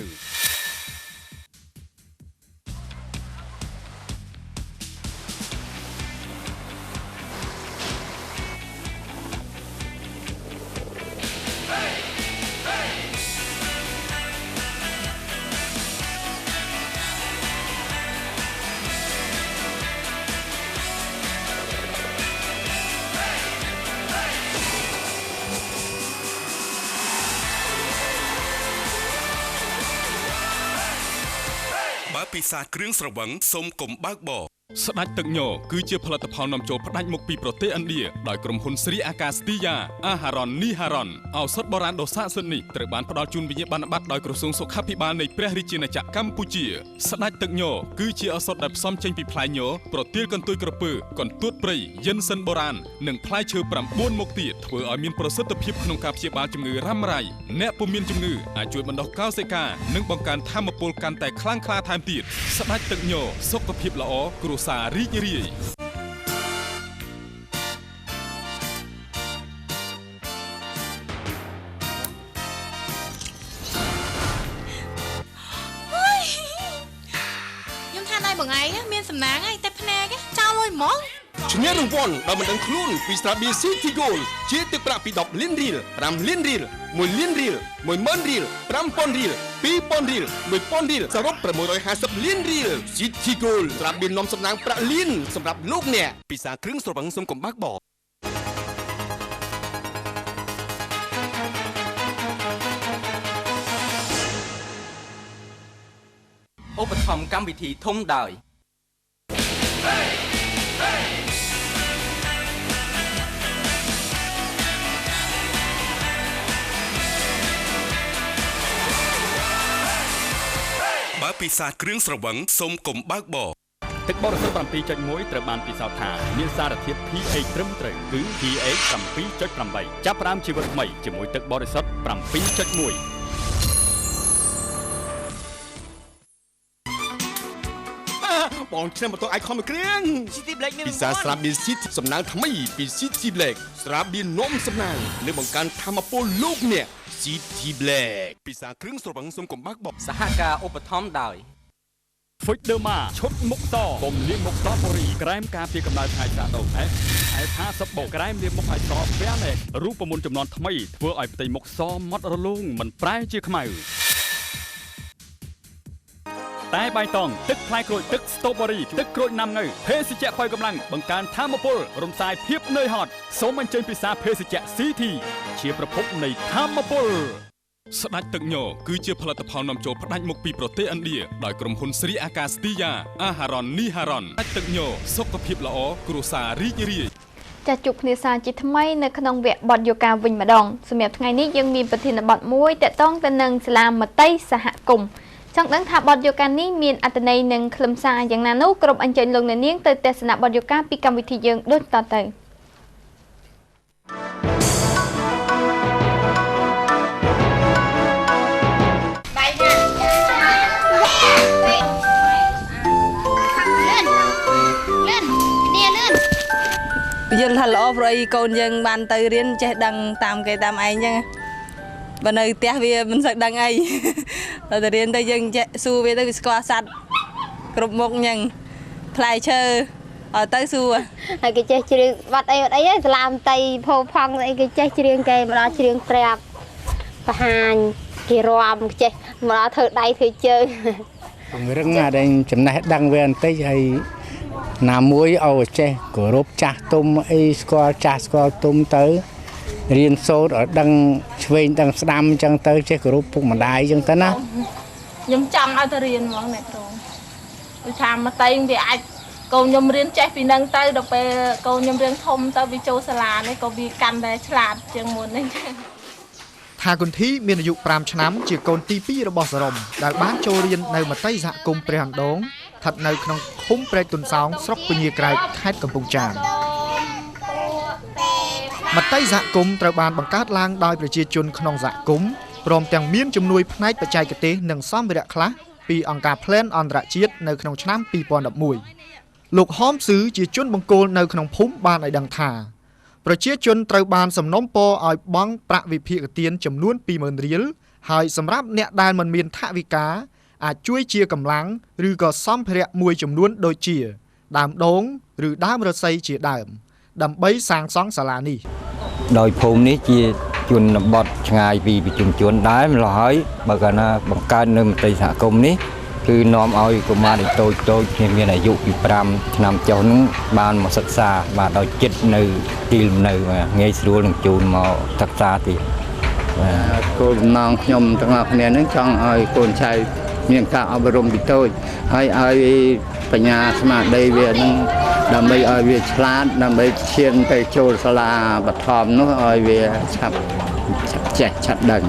ពិសាគ្រឿងស្រវឹងសូមកុំបើកបោស្ដេចទឹកញគឺជាផលិតផលនាំចូលផ្ដាច់មុខពីប្រទេសឥណ្ឌាដោយក្រុមហ៊ុនស្រីអាកាសទីយ៉ាអាហារ៉ុននីហារ៉ុនឱសថបុរាណដ៏ស័ក្តិសិទ្ធិនេះត្រូវបានផ្ដល់ជូនវិញ្ញាបនបត្រដោយក្រសួងសុខាភិបាលនៃព្រះរាជាណាចក្រកម្ពុជាស្ដេចទឹកញគឺជាឱសថដែលផ្សំចេញពីផ្លែញប្រទាលកន្ទុយក្រពើកន្ទួតព្រៃយិនសិនបុរាណនិងផ្លែឈើ9មុខទៀតធ្វើឲ្យមានប្រសិទ្ធភាពក្នុងការព្យាបាលជំងឺរ៉ាំរ៉ៃអ្នកពុំមានជំងឺអាចជួយបណ្ដុះកោសិកានិងបង្កើនធម៌ពលកាន់តែខ្លាំងក្លាថែមទៀតស្ដេចទឹកញសុខភាពល្អគ្រួសាររីករាយខ្ញុំថាណៃបងឯងមានសំណាងឯងតែភ្នែកចោលលុយហ្មងឈ្នះរង្វាន់ដោយមិនដឹងខ្លួនពីស្រាបៀរ City Gold ជាទឹកប្រាក់ពី10លានរៀល5លានរៀល1លានរៀល10000រៀល5000រៀល2000រៀល1000រៀលសរុប650លានរៀល City Gold ស្រាបៀរនាំសំណាងប្រាក់លានសម្រាប់លោកអ្នកពិសាគ្រឿងស្រវឹងសុំកំបាក់បោ ឧបត្ថម្ភកម្មវិធីធំដោយបើពិសាគ្រឿងស្រវឹងសូមកុំបើកបោ ទឹកបរិសុទ្ធ 7.1 ត្រូវបានពិសោធន៍ថាមានសារធាតុ pH ត្រឹមត្រូវគឺ pH 7.8 ចាប់ផ្ដើមជីវិតថ្មីជាមួយទឹកបរិសុទ្ធ 7.1 បងឆ្នាំម៉ូតូ Icon មួយគ្រឿង City Black មានពិសាស្រាបៀរ City សំណាងថ្មីពី City Black ស្រាបៀរនំសំណាងនៅបង្កើនធម៌ពលលោកអ្នក City Black ពិសាគ្រឿងស្រវឹងសុំកំបាក់បប សហការឧបត្ថម្ភដោយ Fix Derma ឈុតមុខតបំលាងមុខតបូរីក្រែមការពារកម្ដៅថ្ងៃសាដុំ F50 បូក្រែមលាងមុខឲ្យស Fairness រូបមន្តចំនួនថ្មីធ្វើឲ្យផ្ទៃមុខសម៉ត់រលោងមិនប្រែជាខ្មៅតែបៃតងទឹកផ្លែក្រូចទឹកស្ទូប៊ឺរីទឹកក្រូចណាំងើភេសជ្ជៈប៉ៅកម្លាំងបង្កើនធម៌ពលរំសាយភាពនឿយហត់សូមអញ្ជើញពិសាភេសជ្ជៈ CT ជាប្រភពនៃធម៌ពលស្ដេចទឹកញ័រគឺជាផលិតផលនាំចូលផ្ដាច់មុខពីប្រទេសឥណ្ឌាដោយក្រុមហ៊ុនស្រីអាកាស្ទីយ៉ាអាហារ៉ុននីហារ៉ុនស្ដេចទឹកញ័រសុខភាពល្អគ្រួសាររីករាយចាស់ជួបគ្នាសាជាថ្មីនៅក្នុងវគ្គបទយូហ្គាវិញម្ដងសម្រាប់ថ្ងៃនេះយើងមានប្រធានបទមួយទាក់ទងទៅនឹងសាលាមត្តេយ្យសហគមន៍ចង់ដឹងថាបទយូហ្គានេះមានអត្ថន័យនិងខ្លឹមសារយ៉ាងណានោះក្រុមអញ្ជើញលោកអ្នកនាងទៅទស្សនាបទយូហ្គាពីកម្មវិធីយើងដូចតទៅយល់ថាល្អព្រោះអីកូនយើងបានទៅរៀនចេះដឹងតាមគេតាមឯងចឹងបើនៅផ្ទះវាមិនសូវដឹងអីដល់ទៅរៀនទៅយើងចេះសួរវាទៅវាស្គាល់សัตว์គ្រប់មុខចឹងផ្លែឈើឲ្យទៅសួរហើយគេចេះច្រៀងបាត់អីសាឡាមតៃផោផង់អីគេចេះច្រៀងគេមកដល់ច្រៀងប្រាប់បង្ហាញគេរាំចេះមកដល់ធ្វើដៃធ្វើជើងពង្រឹងអាដែលចំណេះដឹងវាបន្តិចហើយណាមួយឲ្យចេះគោរពចាស់ទុំអីស្គាល់ចាស់ស្គាល់ទុំទៅរៀនសូត្រឲ្យដឹងឆ្វេងដឹងស្ដាំអញ្ចឹងទៅចេះគោរពពុកម្ដាយអញ្ចឹងទៅណាខ្ញុំចង់ឲ្យទៅរៀនហ្មងអ្នកគ្រូគឺថាមកតៃវាអាចកូនខ្ញុំរៀនចេះពីនឹងទៅដល់ពេលកូនខ្ញុំរៀនធំទៅវាចូលសាលានេះក៏វាកាន់តែឆ្លាតជាងមុននេះថាគុនធីមានអាយុ5ឆ្នាំជាកូនទី2របស់សរមដែលបានចូលរៀននៅមត្តេយ្យសហគមន៍ព្រះអណ្ដូងស្ថិតនៅក្នុងឃុំព្រែកទុនសោងស្រុកពញាក្រែកខេត្តកំពង់ចាមមត្តេយ្យសហគមន៍ត្រូវបានបង្កើតឡើងដោយប្រជាជនក្នុងសហគមន៍ព្រមទាំងមានជំនួយផ្នែកបច្ចេកទេសនិងសម្ភារៈខ្លះពីអង្គការ Plan អន្តរជាតិនៅក្នុងឆ្នាំ2011លោកហមស៊ឺជាជនបង្គោលនៅក្នុងភូមិបានឲ្យដឹងថាប្រជាជនត្រូវបានសំណូមពរឲ្យបង់ប្រាក់វិភាគទានចំនួន 20,000 រៀលហើយសម្រាប់អ្នកដែលមិនមានថវិកាអាចជួយជាកម្លាំងឬក៏សម្ភារៈមួយចំនួនដូចជាដើមដូងឬដើមរស្មីជាដើមដើម្បីសាងសង់សាលានេះដោយភូមិនេះជាជនបទឆ្ងាយពីប្រជាជនដែរម្ល៉េះហើយបើកាលណាបង្កើតនៅមន្ត្រីសហគមន៍នេះគឺនាំឲ្យកុមារតូចៗមានអាយុពី5ឆ្នាំចុះនឹងបានមកសិក្សាបាទដោយចិត្តនៅទីលំនៅងាយស្រួលនឹងជូនមកសិក្សាទៀតគោលបំណងខ្ញុំទាំងអស់គ្នានឹងចង់ឲ្យកូនចៅមានការអប់រំពីតូចហើយឲ្យបញ្ញាស្មារតីវានឹងដើម្បីឲ្យវាឆ្លាតដើម្បីឈានទៅចូលសាលាបឋមនោះឲ្យវាឆាប់ចេះឆាប់ដឹង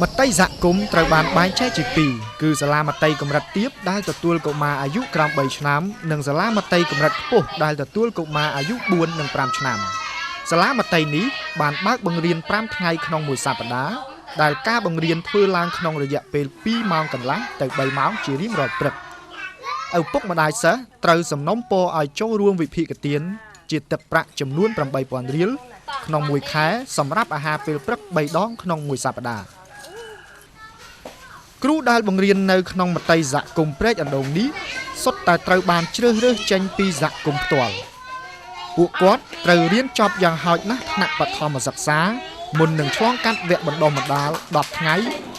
មត្តេយ្យសហគមន៍ត្រូវបានបែងចែកជា2គឺសាលាមត្តេយ្យកម្រិតទាបដែលទទួលកុមារអាយុក្រោម3ឆ្នាំនិងសាលាមត្តេយ្យកម្រិតខ្ពស់ដែលទទួលកុមារអាយុ4និង5ឆ្នាំសាលាមត្តេយ្យនេះបានបើកបង្រៀន5ថ្ងៃក្នុងមួយសប្តាហ៍ដែលការបង្រៀនធ្វើឡើងក្នុងរយៈពេល2ម៉ោងកន្លះទៅ3ម៉ោងជារៀងរាល់ព្រឹកឪពុកម្ដាយសិស្សត្រូវសំណូមពរឲ្យចូលរួមវិភាគទានជាទឹកប្រាក់ចំនួន 8,000 រៀលក្នុងមួយខែសម្រាប់អាហារពេលព្រឹក3ដងក្នុងមួយសប្តាហ៍គ្រូដែលបង្រៀននៅក្នុងមត្តេយ្យសហគមន៍ព្រែកអណ្ដូងនេះសុទ្ធតែត្រូវបានជ្រើសរើសចេញពីសហគមន៍ផ្ទាល់ពួកគាត់ត្រូវរៀនចប់យ៉ាងហោចណាស់ថ្នាក់បឋមសិក្សាមុននឹងឆ្លងកាត់វគ្គបណ្ដុះបណ្ដាល10ថ្ងៃ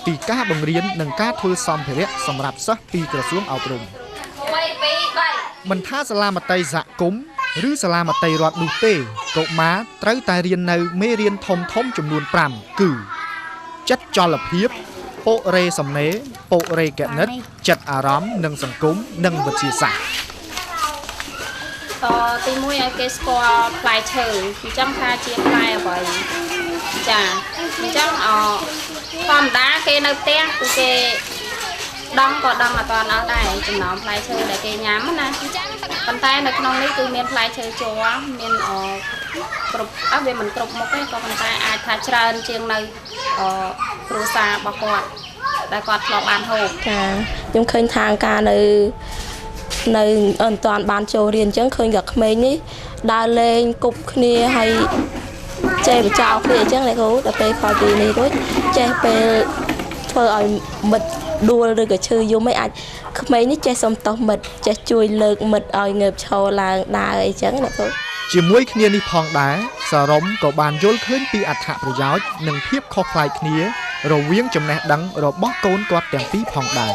ពីការបង្រៀននិងការធ្វើសម្ភារៈសម្រាប់សិស្សពីក្រសួងអប់រំមិនថាសាលាមត្តេយ្យសហគមន៍ឬសាលាមត្តេយ្យរដ្ឋនោះទេកុមារត្រូវតែរៀននៅមេរៀនធំចំនួន5គឺចិត្តចលភាពពុរេសំណេរពុរេគណិតចិត្តអារម្មណ៍និងសង្គមនិងវិទ្យាសាស្ត្រទី1ឲ្យគេស្គាល់ផ្លែឈើអញ្ចឹងថាជាផ្លែអ្វីចាអញ្ចឹងធម្មតាគេនៅផ្ទះគឺគេដងក៏ដងអត់អស់ដែរចំណោមផ្លែឈើដែលគេញ៉ាំណាប៉ុន្តែនៅក្នុងនេះគឺមានផ្លែឈើជ័រមានគ្រប់វាមិនគ្រប់មុខទេក៏ប៉ុន្តែអាចថាច្រើនជាងនៅគ្រួសាររបស់គាត់ដែលគាត់ធ្លាប់បានហូបចាខ្ញុំឃើញថាការនៅ នៅអត់តាន់បានចូលរៀនអញ្ចឹងឃើញក៏ក្មេងនេះដើរលេងគប់គ្នាហើយចេះបចោគ្នាអញ្ចឹងអ្នកគ្រូដល់ពេលក្រោយពីនេះរួចចេះពេលធ្វើឲ្យមិត្តដួលឬក៏ឈឺយំអីអាចក្មេងនេះចេះសុំទោសមិត្តចេះជួយលើកមិត្តឲ្យងើបឈរឡើងដើរអីចឹងអ្នកគ្រូជាមួយគ្នានេះផងដែរសារ៉ុំក៏បានយល់ឃើញពីអត្ថប្រយោជន៍និងភាពខុសប្លែកគ្នារវាងចំណេះដឹងរបស់កូនគាត់ទាំងពីរផងដែរ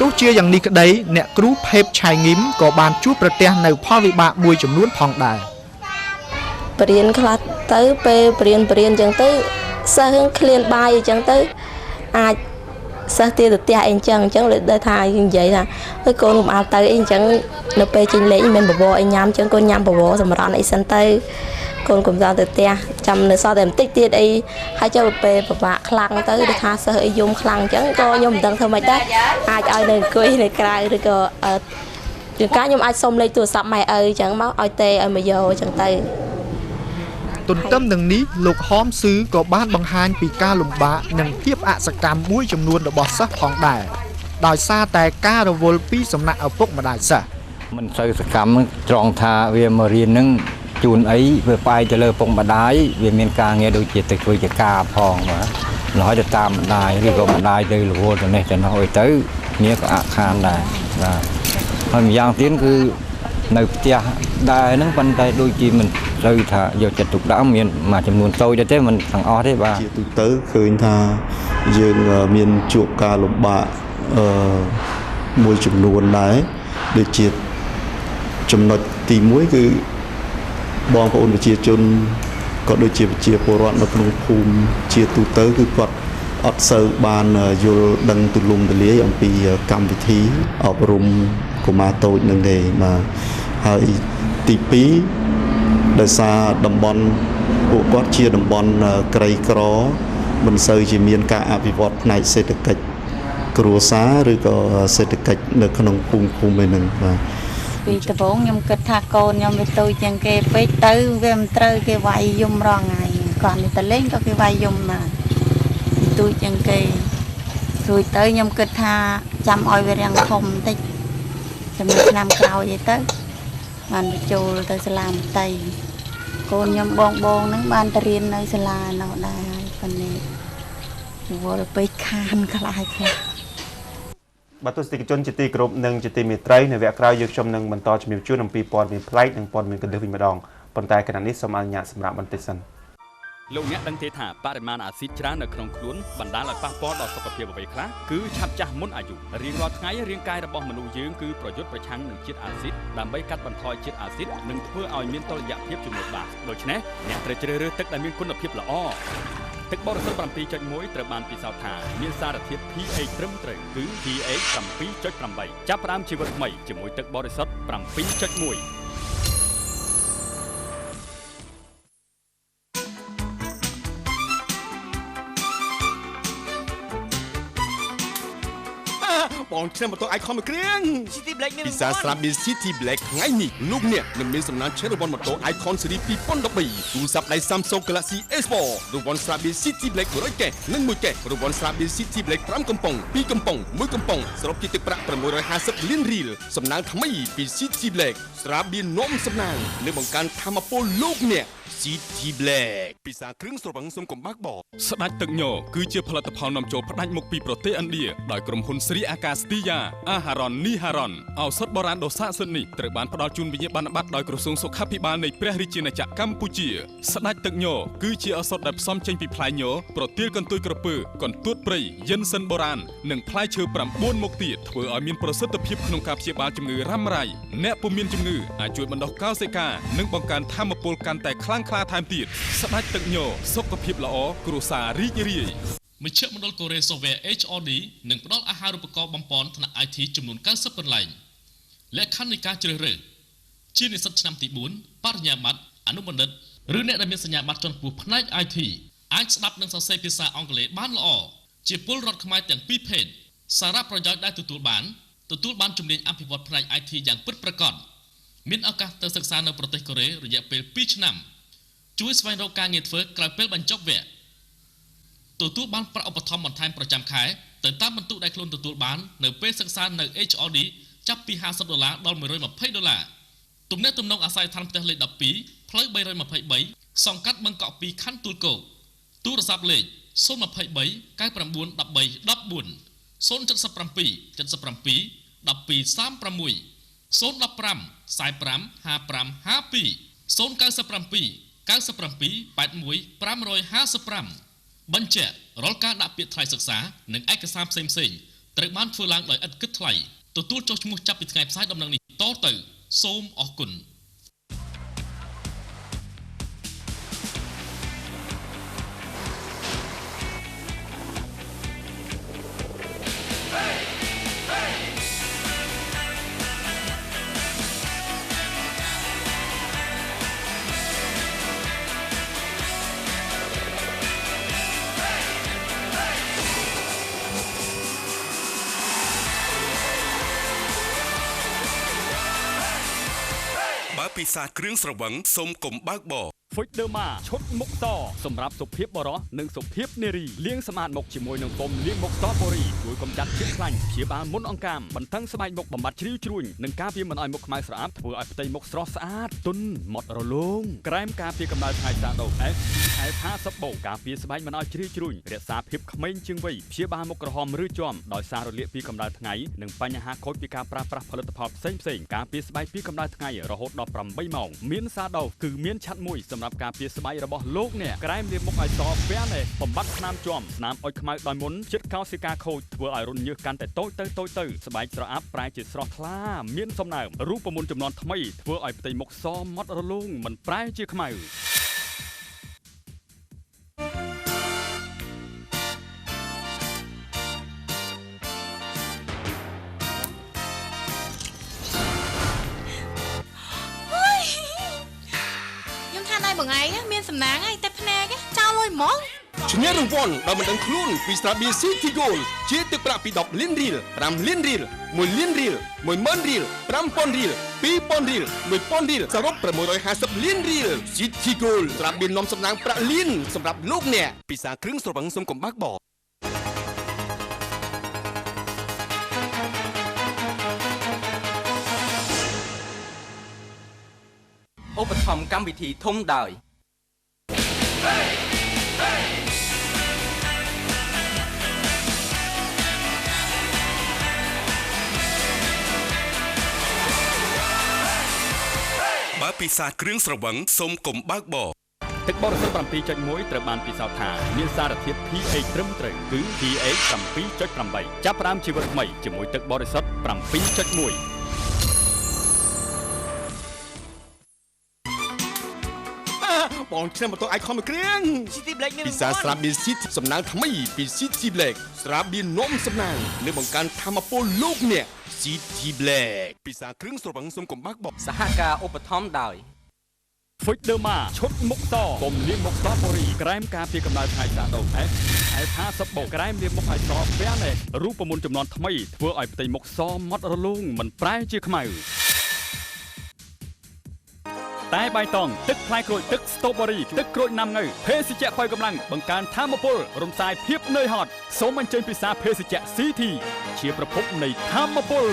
ទោះជាយ៉ាងនេះក្តីអ្នកគ្រូភេពឆៃងឹមក៏បានជួបប្រទះនៅផលវិបាកមួយចំនួនផងដែរបរៀនខ្លះទៅពេលបរៀនអញ្ចឹងទៅសិស្សឃ្លានបាយអញ្ចឹងទៅអាចសិស្សទៀតទៅផ្ទះអីអញ្ចឹងលើដល់ថានិយាយថាហើយកូនកុំអាលទៅអីអញ្ចឹងនៅពេលចេញលេងមិនបបរអីញ៉ាំអញ្ចឹងកូនញ៉ាំបបរសម្រាប់អីសិនទៅកូនកុំដល់ទៅផ្ទះចាំនៅសល់តែបន្តិចទៀតអីហើយចូលពេលពិបាកខ្លាំងទៅដូចថាសិស្សអីយំខ្លាំងអញ្ចឹងក៏ខ្ញុំមិនដឹងធ្វើម៉េចដែរអាចឲ្យនៅអង្គុយនៅក្រៅឬក៏ជាការខ្ញុំអាចសុំលេខទូរស័ព្ទម៉ែឪអញ្ចឹងមកឲ្យទេឲ្យមកយកអញ្ចឹងទៅទន្ទឹមនឹងនេះលោកហមស៊ឺក៏បានបង្ហាញពីការលំបាកនិងភាពអសកម្មមួយចំនួនរបស់សិស្សផងដែរដោយសារតែការរវល់ពីសំណាក់ឪពុកម្ដាយសិស្សមិនសូវសកម្មត្រង់ថាវាមករៀននឹងជូនអីវាផ្អែកទៅលើឪពុកម្ដាយវាមានការងារដូចជាទៅធ្វើជាការផងបាទរហូតទៅតាមម្ដាយឬក៏ម្ដាយទៅរវល់ទៅនេះទៅនោះអីទៅគ្នាក៏អាក់ខានដែរបាទហើយម្យ៉ាងទៀតគឺនៅផ្ទះដែរហ្នឹងប៉ុន្តែដូចជាមិនទៅថាយកចិត្តទុកដាក់មានមួយចំនួនតូចទេមិនទាំងអស់ទេបាទជាទូទៅឃើញថាយើងមានជួបការលំបាកមួយចំនួនដែរដូចជាចំណុចទី1គឺបងប្អូនប្រជាជនក៏ដូចជាប្រជាពលរដ្ឋនៅក្នុងភូមិជាទូទៅគឺគាត់អត់សូវបានយល់ដឹងទូលំទូលាយអំពីកម្មវិធីអប់រំកុមារតូចនឹងទេបាទហើយទី2ដោយសារតំបន់ពួកគាត់ជាតំបន់ក្រីក្រមិនសូវជាមានការអភិវឌ្ឍផ្នែកសេដ្ឋកិច្ចគ្រួសារឬក៏សេដ្ឋកិច្ចនៅក្នុងភូមិឯហ្នឹងបាទពីដំបូងខ្ញុំគិតថាកូនខ្ញុំវាតូចជាងគេពេកទៅវាមិនត្រូវគេវាយយំរងថ្ងៃគាត់នេះទៅលេងក៏គេវាយយំដែរតូចជាងគេរួចទៅខ្ញុំគិតថាចាំឲ្យវារាំងធំបន្តិចចំណុចឆ្នាំក្រោយទៅបានបញ្ចូលទៅសាលាមត្តេយ្យកូនខ្ញុំបងហ្នឹងបានទៅរៀននៅសាលានោះដែរហើយប៉ុន្តែវល់ពេកខានខ្លះបាទទស្សនិកជនជាទីគោរពនិងជាទីមេត្រីនៅវគ្គក្រោយយើងខ្ញុំនឹងបន្តជំរាបជូនអំពីព័ត៌មានប្លែកនិងព័ត៌មានកណ្ដឹះវិញម្ដងប៉ុន្តែគណៈនេះសូមអនុញ្ញាតសម្រាប់បន្តិចសិនលោកអ្នកដឹងទេថាបរិមាណអាស៊ីតច្រើននៅក្នុងខ្លួនបណ្ដាលឲ្យប៉ះពាល់ដល់សុខភាពអ្វីខ្លះគឺឆាប់ចាស់មុនអាយុរៀងរាល់ថ្ងៃរាងកាយរបស់មនុស្សយើងគឺប្រយុទ្ធប្រឆាំងនឹងជាតិអាស៊ីតដើម្បីកាត់បន្ថយជាតិអាស៊ីតនិងធ្វើឲ្យមានតុល្យភាពជាមួយបាសដូច្នេះអ្នកត្រូវជ្រើសរើសទឹកដែលមានគុណភាពល្អទឹកបរិសុទ្ធ 7.1 ត្រូវបានពិសោធន៍ថាមានសារធាតុ pH ត្រឹមត្រូវគឺ pH 7.8 ចាប់ផ្ដើមជីវិតថ្មីជាមួយទឹកបរិសុទ្ធ 7.1បងឆ្នាំបន្ទោ icon មួយគ្រឿង City Black មានពិសាស្រាប់មាន City Black ថ្ងៃនេះលោកអ្នកនឹងមានសំណាងឈ្នះរង្វាន់ម៉ូតូ icon series 2013ទូរស័ព្ទដៃ Samsung Galaxy S4 រង្វាន់ស្រាបៀរ City Black 100កេសនិង1កេសរង្វាន់ស្រាបៀរ City Black 5កំប៉ុង2កំប៉ុង1កំប៉ុងសរុបជាទឹកប្រាក់650លានរៀលសំណាងថ្មីពី City Black ស្រាបៀរនំសំណាងនឹងបង្កើនថាមពលលោកអ្នក City Black ពិសាគ្រឿងស្រវឹងសុំកំបាក់បស្ដេចទឹកញគឺជាផលិតផលនាំចូលផ្ដាច់មុខពីប្រទេសឥណ្ឌាដោយក្រុមហ៊ុនស្រីអាកាសទីយ៉ាអាហារ៉ុននីហារ៉ុនឱសថបុរាណដ៏ស័ក្តិសិទ្ធិនេះត្រូវបានផ្ដល់ជូនវិញ្ញាបនបត្រដោយក្រសួងសុខាភិបាលនៃព្រះរាជាណាចក្រកម្ពុជាស្ដេចទឹកញគឺជាឱសថដែលផ្សំចេញពីផ្លែញប្រទាលកន្ទុយក្រពើកន្ទួតព្រៃយិនសិនបុរាណនិងផ្លែឈើ9មុខទៀតធ្វើឲ្យមានប្រសិទ្ធភាពក្នុងការព្យាបាលជំងឺរ៉ាំរ៉ៃអ្នកពុំមានជំងឺអាចជួយបណ្ដុះកោសិកានិងបង្កើនថាមពលកាន់តែខ្លាំងក្លាថែមទៀតស្ដេចទឹកញសុខភាពល្អគ្រួសាររីករាយមជ្ឈមណ្ឌលកូរ៉េ Software HRD នឹងផ្ដល់អាហារូបករណ៍បំពន់ថ្នាក់ IT ចំនួន90កន្លែងលក្ខខណ្ឌនៃការជ្រើសរើសជានិស្សិតឆ្នាំទី4បរិញ្ញាបត្រអនុបណ្ឌិតឬអ្នកដែលមានសញ្ញាបត្រជាន់ខ្ពស់ផ្នែក IT អាចស្ដាប់និងសរសេរភាសាអង់គ្លេសបានល្អជាពលរដ្ឋខ្មែរទាំងពីរភេទសារៈប្រយោជន៍ដែលទទួលបានជំនាញអភិវឌ្ឍផ្នែក IT យ៉ាងពិតប្រាកដមានឱកាសទៅសិក្សានៅប្រទេសកូរ៉េរយៈពេល2ឆ្នាំជួយស្វែងរកការងារធ្វើក្រោយពេលបញ្ចប់វគ្គទទួលបានប្រាក់ឧបត្ថម្ភបន្ថែមប្រចាំខែ ទៅតាមបន្ទុកដែលខ្លួនទទួលបាននៅពេលសិក្សានៅ HRD ចាប់ពី$50ដល់$120ទំនាក់ទំនងអាស័យដ្ឋានផ្ទះលេខ12ផ្លូវ323សង្កាត់បឹងកក់2ខណ្ឌទួលគោកទូរស័ព្ទលេខ023 99 13 14 077 77 1236 015 45 55 52 097 97 81 555បញ្ជាក់រាល់ការដាក់ពាក្យថ្លៃសិក្សានិងឯកសារផ្សេងៗត្រូវបានធ្វើឡើងដោយឥតគិតថ្លៃទទួលចុះឈ្មោះចាប់ពីថ្ងៃផ្សាយដំណឹងនេះតទៅសូមអរគុណពិសាគ្រឿងស្រវឹងសូមកុំបើកបរ Fujderma ឈុតមុខតសម្រាប់សុភាពបរោះនិងសុភាពនារីលាងសម្អាតមុខជាមួយនឹងហ្វូមលាងមុខតបូរីជួយកម្ចាត់ជាតិខ្លាញ់ព្យាបាលមុនអង្កាមបន្ថែមស្បែកមុខបំបត្តិជ្រីវជ្រួញនិងការពារមិនឲ្យមុខខ្មៅស្រអាប់ធ្វើឲ្យផ្ទៃមុខស្រស់ស្អាតទន់ម៉ត់រលោងក្រែមការពារកម្ដៅថ្ងៃសាដូ F50 បូការពារស្បែកមិនឲ្យជ្រីវជ្រួញរក្សាភាពក្មេងជាងវ័យព្យាបាលមុខក្រហមឬជាំដោយសាររលាកពីកម្ដៅថ្ងៃនិងបញ្ហាខូចពីការប្រើប្រាស់ផលិតផលផ្សេងៗការពារស្បែកពីកម្ដៅថ្ងៃរហូតដល់8ម៉ោងមានសាដូគឺមានឆាត់មួយសម្រាប់ការពារស្បែករបស់លោកអ្នកក្រែមលាបមុខឲ្យសហ្វែនបំបត្តិស្នាមជាំស្នាមអុចខ្មៅដោយមុនចិត្តកោសិកាខូចធ្វើឲ្យរន្ធញើសកាន់តែតូចទៅស្បែកស្រអាប់ប្រែជាស្រស់ថ្លាមានសំណើមរូបមន្តចំនួនថ្មីធ្វើឲ្យផ្ទៃមុខសម៉ត់រលោងមិនប្រែជាខ្មៅបងឯងមានសំណាងឯងតែភ្នែកចោលលុយហ្មងឈ្នះរង្វាន់ដោយមិនដឹងខ្លួនពីស្រាបៀរ City Gold ជាទឹកប្រាក់ពី10លានរៀល5លានរៀល1លានរៀល10000រៀល5000រៀល2000រៀល1000រៀលសរុប650លានរៀល City Gold ស្រាបៀរនាំសំណាងប្រាក់លានសម្រាប់លោកអ្នកពិសាគ្រឿងស្រវឹងសុំកំបាក់បោឧបត្ថម្ភកម្មវិធីធំដោយបើពិសាគ្រឿងស្រវឹងសូមកុំបើកបរទឹកបរិសុទ្ធ 7.1 ត្រូវបានពិសោធន៍ថាមានសារធាតុ pH ត្រឹមត្រូវគឺ pH 7.8 ចាប់ផ្ដើមជីវិតថ្មីជាមួយទឹកបរិសុទ្ធ 7.1បងឈ្នះម៉ូតូ Icon មួយគ្រឿង City Black មានពិសាស្រាបៀរ City សំណាងថ្មីពី City Black ស្រាបៀរនំសំណាងលើបង្កើនធម៌ពលលោកអ្នក City Black ពិសាគ្រឿងស្រវឹងសុំកំបាក់បោសហការឧបត្ថម្ភដោយ Fujderma ឈុតមុខតកុំលាងមុខតបូរីក្រែមការពារកម្ដៅថ្ងៃសាដូ F50 បូក្រែមលាងមុខឲ្យសហ្វែនរូបមន្តចំនួនថ្មីធ្វើឲ្យផ្ទៃមុខសម៉ត់រលោងមិនប្រែជាខ្មៅតែបៃតងទឹកផ្លែក្រូចទឹកស្ទ្រូប៊េរីទឹកក្រូចណាំងៅភេសជ្ជៈបើកម្លាំងបង្កើនធម៌ពលរំសាយភាពនឿយហត់សូមអញ្ជើញពិសាភេសជ្ជៈ CT ជាប្រភពនៃធម៌ពល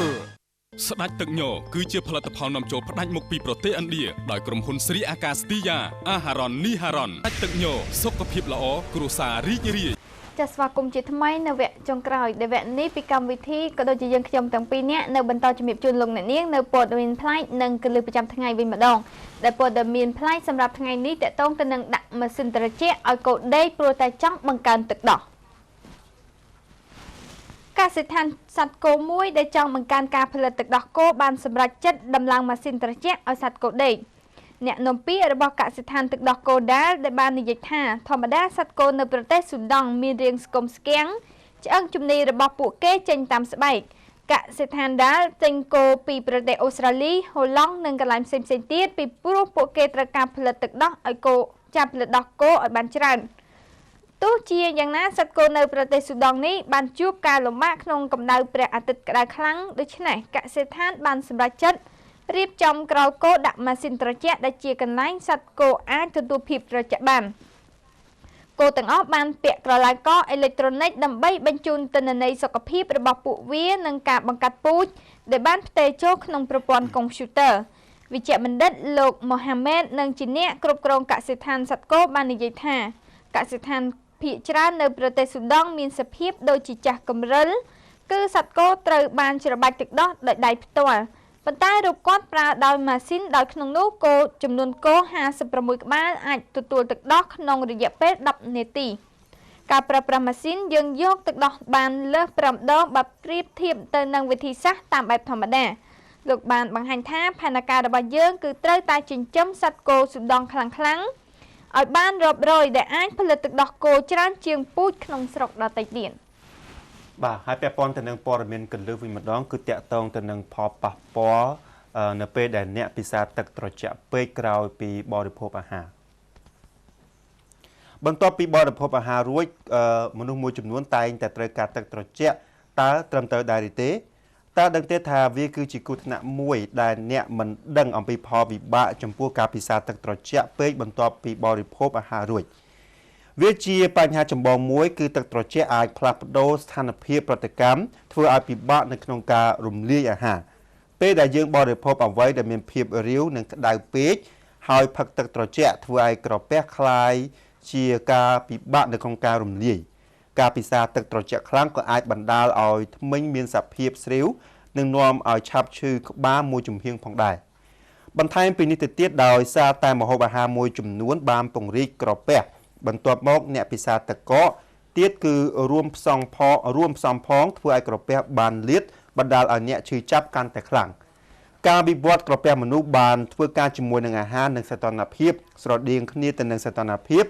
ស្ដេចទឹកញគឺជាផលិតផលនាំចូលផ្ដាច់មុខពីប្រទេសឥណ្ឌាដោយក្រុមហ៊ុនស្រីអាកាស្ទីយ៉ាអាហារ៉ុននីហារ៉ុនស្ដេចទឹកញសុខភាពល្អគ្រួសាររីករាយចាសស្វាគមន៍ជាថ្មីនៅវគ្គចុងក្រោយដែលវគ្គនេះពីកម្មវិធីក៏ដូចជាយើងខ្ញុំទាំងពីរនាក់នៅបន្តជំរាបជូនលោកអ្នកនាងនៅព័ត៌មានផ្លាយនិងកលឹះប្រចាំថ្ងៃវិញម្ដងដែលព័ត៌មានផ្លាយសម្រាប់ថ្ងៃនេះតកតងទៅនឹងដាក់ម៉ាស៊ីនត្រជាក់ឲ្យគោដេកព្រោះតែចង់បង្កើនទឹកដោះកសិដ្ឋានសត្វគោមួយដែលចង់បង្កើនការផលិតទឹកដោះគោបានសម្រេចចិត្តដំឡើងម៉ាស៊ីនត្រជាក់ឲ្យសត្វគោដេកអ្នកនាំពាក្យរបស់កសិដ្ឋានទឹកដោះគោដាល់ដែលបាននិយាយថាធម្មតាសត្វគោនៅប្រទេសស៊ូដង់មានរាងស្គមស្គាំងឆ្អឹងចំណីរបស់ពួកគេចេញតាមស្បែកកសិដ្ឋានដាល់ទិញគោពីប្រទេសអូស្ត្រាលីហូឡង់និងកន្លែងផ្សេងៗទៀតពីព្រោះពួកគេត្រូវការផលិតទឹកដោះឲ្យគោចាប់ផលិតដោះគោឲ្យបានច្រើនទោះជាយ៉ាងណាសត្វគោនៅប្រទេសស៊ូដង់នេះបានជួបការលំបាកក្នុងកម្ដៅព្រះអាទិត្យក្តៅខ្លាំងដូច្នេះកសិដ្ឋានបានសម្រេចចិត្តរៀបចំក្រោលគោដាក់ម៉ាស៊ីនត្រជាក់ដែលជាកន្លែងសត្វគោអាចទទួលភាពត្រជាក់បាន គោទាំងអស់បានពាក់ក្រឡាកអេឡិចត្រូនិកដើម្បីបញ្ជូនទិន្នន័យសុខភាពរបស់ពួកវានិងការបង្កាត់ពូជដែលបានផ្ទេរចូលក្នុងប្រព័ន្ធកុំព្យូទ័រវិជ្ជបណ្ឌិតលោកមូហាម៉េតនិងជាអ្នកគ្រប់គ្រងកសិដ្ឋានសត្វគោបាននិយាយថាកសិដ្ឋានភាគច្រើននៅប្រទេសស៊ូដង់មានសភាពដូចជាចាស់កម្រិលគឺសត្វគោត្រូវបានច្របាច់ទឹកដោះដោយដៃផ្ទាល់ប៉ុន្តែរូបគាត់ប្រើដោយម៉ាស៊ីនដោយក្នុងនោះគោចំនួនគោ56ក្បាលអាចទទួលទឹកដោះក្នុងរយៈពេល10នាទីការប្រើប្រាស់ម៉ាស៊ីនយើងយកទឹកដោះបានលើស5ដងបើប្រៀបធៀបទៅនឹងវិធីសាស្ត្រតាមបែបធម្មតាលោកបានបង្ហាញថាផែនការរបស់យើងគឺត្រូវតែចិញ្ចឹមសត្វគោស៊ូដង់ខ្លាំងៗឲ្យបានរាប់រយដែលអាចផលិតទឹកដោះគោច្រើនជាងពូជក្នុងស្រុកដទៃទៀតបាទហើយពាក់ព័ន្ធទៅនឹងព័ត៌មានកន្លឹះវិញម្ដងគឺតាក់ទងទៅនឹងផលប៉ះពាល់នៅពេលដែលអ្នកពិសាទឹកត្រជាក់ពេកក្រោយពីបរិភោគអាហារបន្ទាប់ពីបរិភោគអាហាររួចមនុស្សមួយចំនួនតែងតែត្រូវការទឹកត្រជាក់តើត្រឹមត្រូវដែរឬទេតើដឹងទេថាវាគឺជាគ្រោះថ្នាក់មួយដែលអ្នកមិនដឹងអំពីផលវិបាកចំពោះការពិសាទឹកត្រជាក់ពេកបន្ទាប់ពីបរិភោគអាហាររួចវាជាបញ្ហាចម្បងមួយគឺទឹកត្រជាក់អាចផ្លាស់ប្ដូរស្ថានភាពប្រតិកម្មធ្វើឲ្យពិបាកនៅក្នុងការរំលាយអាហារពេលដែលយើងបរិភោគអ្វីដែលមានភាពរាវនិងក្តៅពេកហើយផឹកទឹកត្រជាក់ធ្វើឲ្យក្រពះคล้ายជាការពិបាកនៅក្នុងការរំលាយការពិសាទឹកត្រជាក់ខ្លាំងក៏អាចបណ្ដាលឲ្យធ្មេញមានសភាពស្រាវនិងនាំឲ្យឆាប់ឈឺក្បាលមួយចំហៀងផងដែរបន្ថែមពីនេះទៅទៀតដោយសារតែម្ហូបអាហារមួយចំនួនបានពង្រីកក្រពះបន្ទាប់មកអ្នកពិសាទឹកកកទៀតគឺរួមផ្សំផងធ្វើឲ្យក្រពះបានលាតបណ្ដាលឲ្យអ្នកឈឺចាប់កាន់តែខ្លាំងការវិវត្តក្រពះមនុស្សបានធ្វើការជាមួយនឹងអាហារនិងសីតុណ្ហភាពស្រដៀងគ្នាទៅនឹងសីតុណ្ហភាព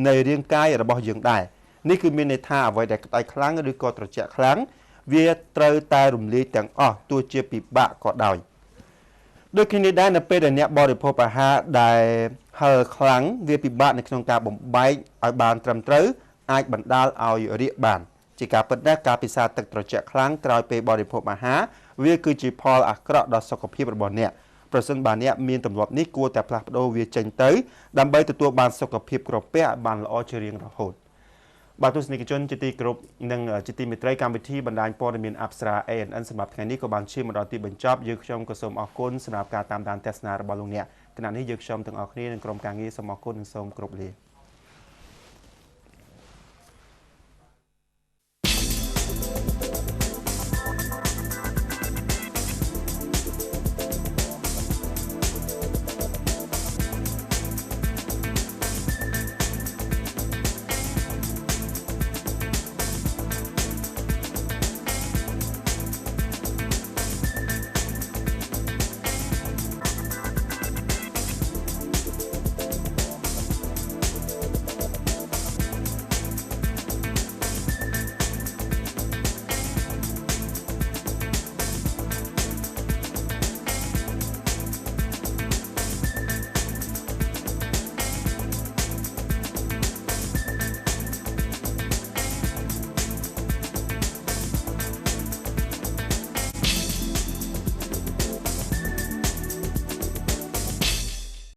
នៃរាងកាយរបស់យើងដែរនេះគឺមានន័យថាអ្វីដែលក្តៅខ្លាំងឬក៏ត្រជាក់ខ្លាំងវាត្រូវតែរំលាយទាំងអស់ទោះជាពិបាកក៏ដោយដូចគ្នាដែរនៅពេលដែលអ្នកបរិភោគអាហារដែលហឹរខ្លាំងវាពិបាកនៅក្នុងការបំបែកឲ្យបានត្រឹមត្រូវអាចបណ្ដាលឲ្យរាគបានជាការពិតណាស់ការពិសាទឹកត្រជាក់ខ្លាំងក្រោយពេលបរិភោគអាហារវាគឺជាផលអាក្រក់ដល់សុខភាពរបស់អ្នកប្រសិនបើអ្នកមានទម្លាប់នេះគួរតែផ្លាស់ប្ដូរវាចេញទៅដើម្បីទទួលបានសុខភាពក្រពះបានល្អជារៀងរហូតបាទទស្សនិកជនជាទីគោរពនិងជាទីមេត្រីកម្មវិធីបណ្ដាញព័ត៌មានអប្សរា ANN សម្រាប់ថ្ងៃនេះក៏បានឈានមកដល់ទីបញ្ចប់យើងខ្ញុំក៏សូមអរគុណសម្រាប់ការតាមដានទស្សនារបស់លោកអ្នកគណៈនេះយើងខ្ញុំទាំងអស់គ្នានិងក្រុមការងារសូមអរគុណនិងសូមគោរពលា